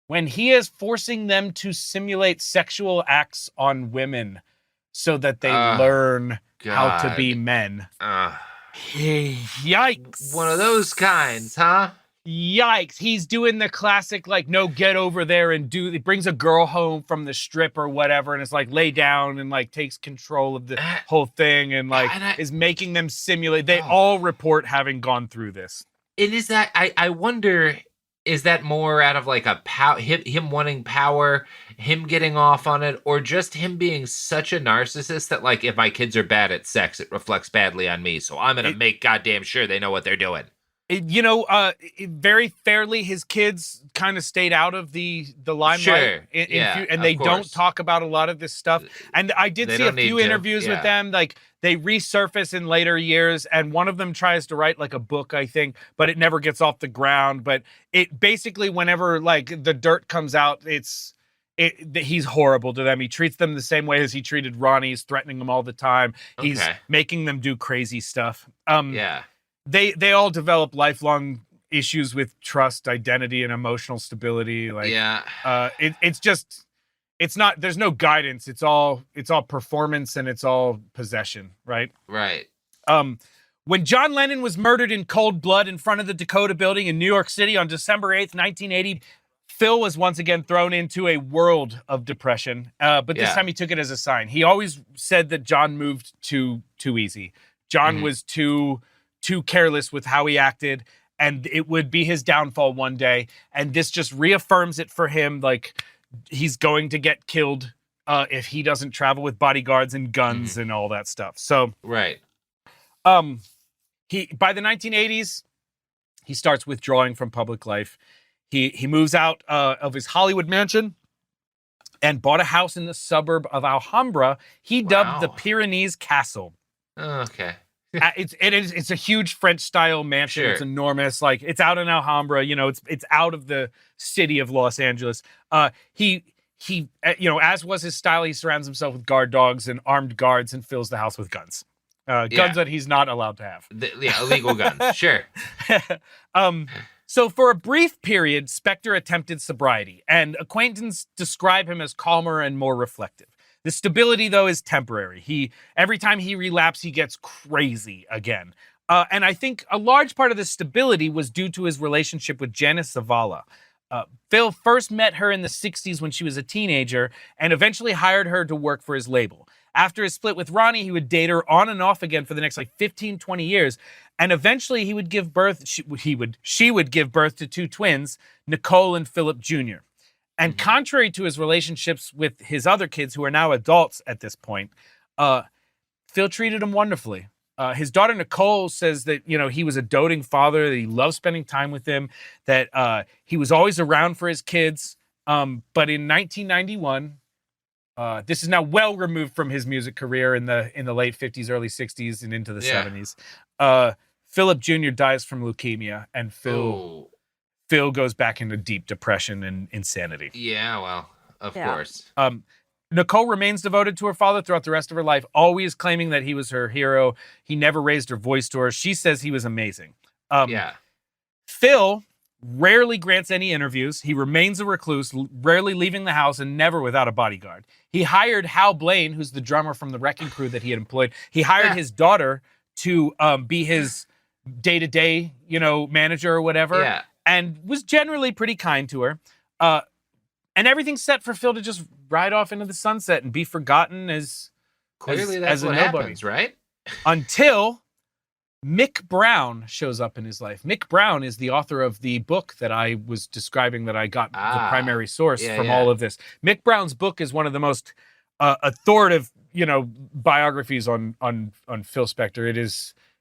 when he is forcing them to simulate sexual acts on women so that they learn how to be men. Yikes. One of those kinds, huh? Yikes. He's doing the classic, like, no, get over there and he brings a girl home from the strip or whatever, and it's like, lay down and, like, takes control of the whole thing and, like, is making them simulate. They all report having gone through this. And is that, I wonder, is that more out of, like, him wanting power, him getting off on it, or just him being such a narcissist that, like, if my kids are bad at sex, it reflects badly on me, so I'm going to make goddamn sure they know what they're doing. Very fairly, his kids kind of stayed out of the limelight. Sure. And they don't talk about a lot of this stuff. And I did see a few interviews with them. Like, they resurface in later years, and one of them tries to write, like, a book, I think, but it never gets off the ground. But it basically, whenever, like, the dirt comes out, he's horrible to them. He treats them the same way as he treated Ronnie. He's threatening them all the time. He's making them do crazy stuff. They all develop lifelong issues with trust, identity, and emotional stability. Like, there's no guidance. It's all performance and it's all possession, right? Right. When John Lennon was murdered in cold blood in front of the Dakota Building in New York City on December 8th, 1980, Phil was once again thrown into a world of depression. But this time he took it as a sign. He always said that John moved too easy. John was too careless with how he acted, and it would be his downfall one day. And this just reaffirms it for him. Like, he's going to get killed if he doesn't travel with bodyguards and guns and all that stuff. So, right. By the 1980s, he starts withdrawing from public life. He moves out of his Hollywood mansion and bought a house in the suburb of Alhambra. He dubbed the Pyrenees Castle. Oh, okay. It's a huge French style mansion. Sure. It's enormous. Like, it's out in Alhambra. It's out of the city of Los Angeles. He as was his style, he surrounds himself with guard dogs and armed guards and fills the house with guns. Guns that he's not allowed to have. Illegal guns. Sure. So for a brief period, Spector attempted sobriety, and acquaintances describe him as calmer and more reflective. The stability, though, is temporary. Every time he relapses, he gets crazy again. And I think a large part of this stability was due to his relationship with Janice Zavala. Phil first met her in the 60s when she was a teenager and eventually hired her to work for his label. After his split with Ronnie, he would date her on and off again for the next 15, 20 years. And eventually he would give birth, she would give birth to two twins, Nicole and Philip Jr. And contrary to his relationships with his other kids, who are now adults at this point, Phil treated them wonderfully. His daughter Nicole says that, he was a doting father, that he loved spending time with them, that he was always around for his kids. But in 1991, this is now well removed from his music career in the late 50s, early 60s, and into the 70s. Philip Jr. dies from leukemia, and Phil goes back into deep depression and insanity. Yeah, well, of course. Nicole remains devoted to her father throughout the rest of her life, always claiming that he was her hero. He never raised her voice to her. She says he was amazing. Phil rarely grants any interviews. He remains a recluse, rarely leaving the house and never without a bodyguard. He hired Hal Blaine, who's the drummer from the Wrecking Crew that he had employed. He hired his daughter to be his day-to-day, manager or whatever, and was generally pretty kind to her. And everything's set for Phil to just ride off into the sunset and be forgotten as Clearly as that's a what nobody. happens, right? Until Mick Brown shows up in his life. Mick Brown is the author of the book that I was describing, that I got the primary source from all of this. Mick Brown's book is one of the most authoritative, biographies on Phil Spector.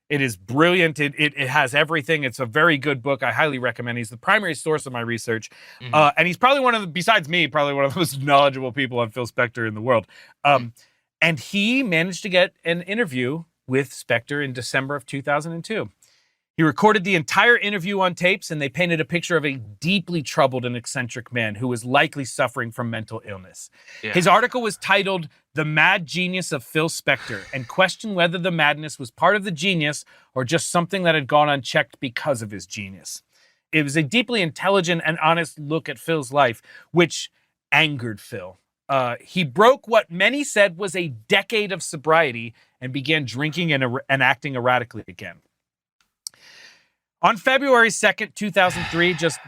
It is brilliant. It has everything. It's a very good book. I highly recommend. He's the primary source of my research. And he's probably besides me, probably one of the most knowledgeable people on Phil Spector in the world. And he managed to get an interview with Spector in December of 2002. He recorded the entire interview on tapes, and they painted a picture of a deeply troubled and eccentric man who was likely suffering from mental illness. Yeah. His article was titled "The Mad Genius of Phil Spector" and questioned whether the madness was part of the genius or just something that had gone unchecked because of his genius. It was a deeply intelligent and honest look at Phil's life, which angered Phil. He broke what many said was a decade of sobriety and began drinking and acting erratically again. On February 2nd, 2003, just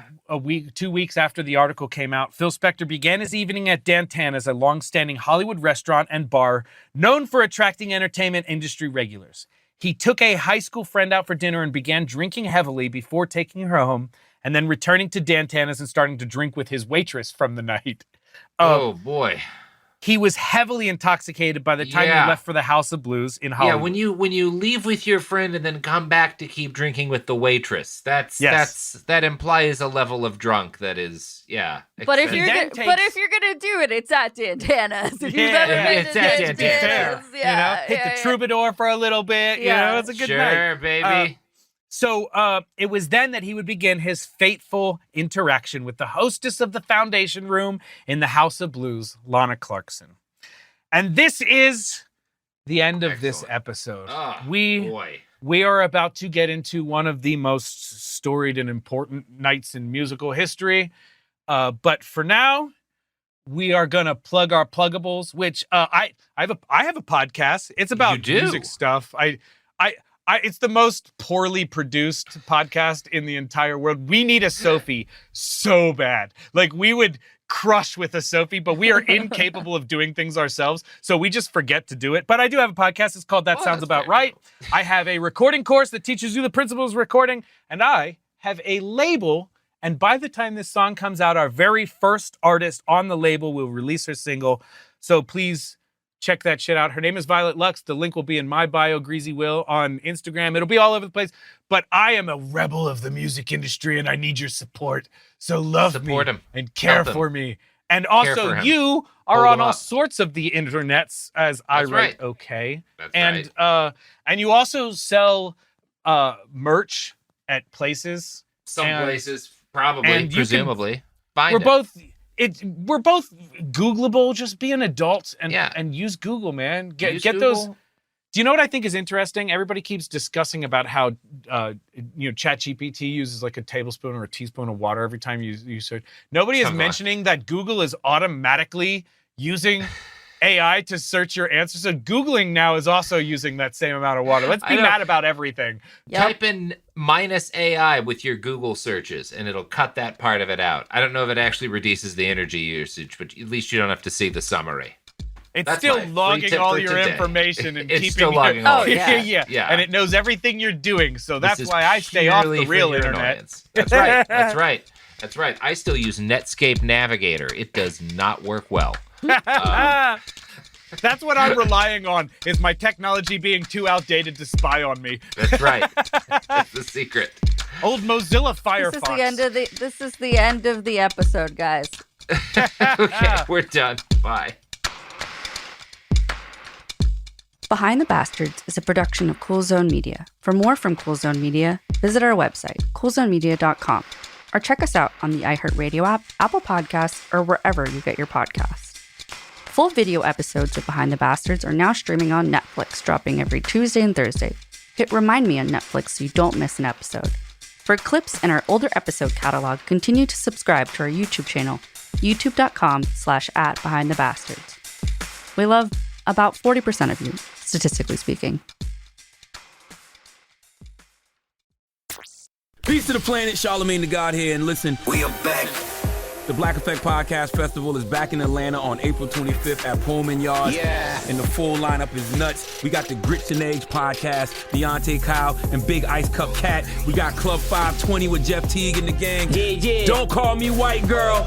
2 weeks after the article came out, Phil Spector began his evening at Dantana's, a long-standing Hollywood restaurant and bar known for attracting entertainment industry regulars. He took a high school friend out for dinner and began drinking heavily before taking her home, and then returning to Dantana's and starting to drink with his waitress from the night. Oh, boy. He was heavily intoxicated by the time he left for the House of Blues in Hollywood. Yeah, when you leave with your friend and then come back to keep drinking with the waitress, that implies a level of drunk that is, But if you're gonna do it, it's at Dantana's. If you've ever been it's to at Dantana's, hit the troubadour for a little bit. It's a good night. Sure, baby. So it was then that he would begin his fateful interaction with the hostess of the Foundation Room in the House of Blues, Lana Clarkson. And this is the end of this episode. We are about to get into one of the most storied and important nights in musical history. But for now, we are gonna plug our pluggables, which I have a podcast. It's about music stuff. It's the most poorly produced podcast in the entire world. We need a Sophie so bad. Like, we would crush with a Sophie, but we are incapable of doing things ourselves, so we just forget to do it. But I do have a podcast. It's called That Sounds About Right. I have a recording course that teaches you the principles of recording, and I have a label. And by the time this song comes out, our very first artist on the label will release her single. So please check that shit out. Her name is Violet Lux. The link will be in my bio, Greazy Wil, on Instagram. It'll be all over the place. But I am a rebel of the music industry, and I need your support. So love me and care for me. And also, you are on all sorts of the internets, as I write. Okay. That's right. And you also sell merch at places. Some places, probably, presumably. We're both Googleable. Just be an adult and use Google, man. Get those Do you know what I think is interesting? Everybody keeps discussing about how, ChatGPT uses like a tablespoon or a teaspoon of water every time you search. Nobody is mentioning that Google is automatically using AI to search your answers. So Googling now is also using that same amount of water. Let's be mad about everything. Type in -AI with your Google searches, and it'll cut that part of it out. I don't know if it actually reduces the energy usage, but at least you don't have to see the summary. It's still logging all your information and keeping still logging all of it. Yeah. And it knows everything you're doing. So that's why I stay off the real internet. Annoyance. That's right. That's right. I still use Netscape Navigator. It does not work well. That's what I'm relying on, is my technology being too outdated to spy on me. That's right. That's the secret. Old Mozilla Firefox. This is the end of the episode, guys. Okay, we're done. Bye. Behind the Bastards is a production of Cool Zone Media. For more from Cool Zone Media, visit our website, coolzonemedia.com, or check us out on the iHeartRadio app, Apple Podcasts, or wherever you get your podcasts. Full video episodes of Behind the Bastards are now streaming on Netflix, dropping every Tuesday and Thursday. Hit Remind Me on Netflix so you don't miss an episode. For clips and our older episode catalog, continue to subscribe to our YouTube channel, youtube.com/@BehindTheBastards. We love about 40% of you, statistically speaking. Peace to the planet, Charlemagne the God here, and listen. We are back. The Black Effect Podcast Festival is back in Atlanta on April 25th at Pullman Yards. Yeah. And the full lineup is nuts. We got the Grits and Eggs Podcast, Deontay Kyle, and Big Ice Cup Cat. We got Club 520 with Jeff Teague and the gang. Yeah. Don't call me white girl.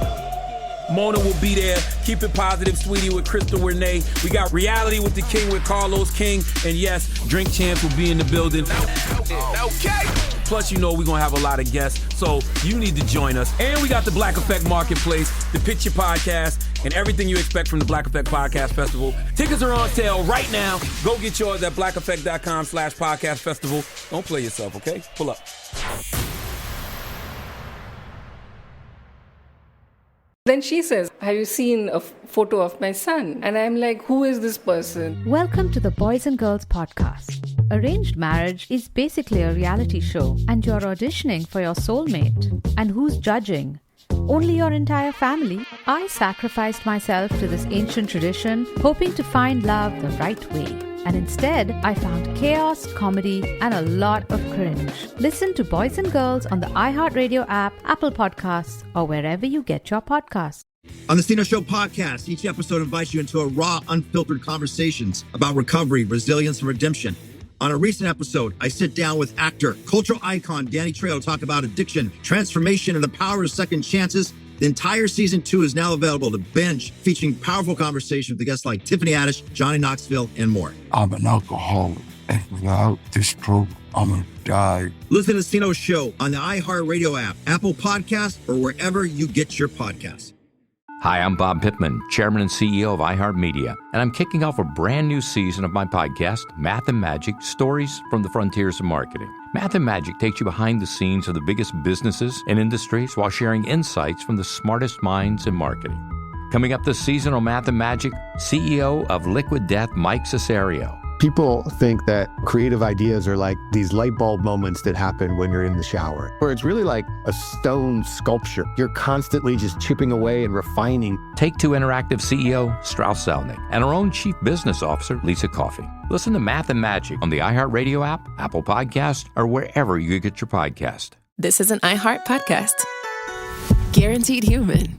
Mona will be there. Keep it positive, sweetie, with Crystal Renee. We got Reality with the King with Carlos King. And yes, Drink Champs will be in the building. Okay. Plus, we're going to have a lot of guests, so you need to join us. And we got the Black Effect Marketplace, the Picture Podcast, and everything you expect from the Black Effect Podcast Festival. Tickets are on sale right now. Go get yours at blackeffect.com/podcast festival. Don't play yourself, okay? Pull up. Then she says, have you seen a photo of my son? And I'm like, who is this person? Welcome to the Boys and Girls Podcast. Arranged marriage is basically a reality show, and you're auditioning for your soulmate. And who's judging? Only your entire family. I sacrificed myself to this ancient tradition, hoping to find love the right way. And instead, I found chaos, comedy, and a lot of cringe. Listen to Boys and Girls on the iHeartRadio app, Apple Podcasts, or wherever you get your podcasts. On the Stino Show podcast, each episode invites you into a raw, unfiltered conversations about recovery, resilience, and redemption. On a recent episode, I sit down with actor, cultural icon Danny Trejo to talk about addiction, transformation, and the power of second chances. The entire season 2 is now available to binge, featuring powerful conversation with guests like Tiffany Haddish, Johnny Knoxville, and more. I'm an alcoholic, and without this program, I'm gonna die. Listen to Stino Show on the iHeartRadio app, Apple Podcasts, or wherever you get your podcasts. Hi, I'm Bob Pittman, Chairman and CEO of iHeartMedia, and I'm kicking off a brand new season of my podcast, Math and Magic, Stories from the Frontiers of Marketing. Math and Magic takes you behind the scenes of the biggest businesses and industries while sharing insights from the smartest minds in marketing. Coming up this season on Math and Magic, CEO of Liquid Death, Mike Cesario. People think that creative ideas are like these light bulb moments that happen when you're in the shower, where it's really like a stone sculpture. You're constantly just chipping away and refining. Take-Two Interactive CEO, Strauss Zelnick, and our own Chief Business Officer, Lisa Coffey. Listen to Math and Magic on the iHeartRadio app, Apple Podcasts, or wherever you get your podcast. This is an iHeart podcast. Guaranteed Human.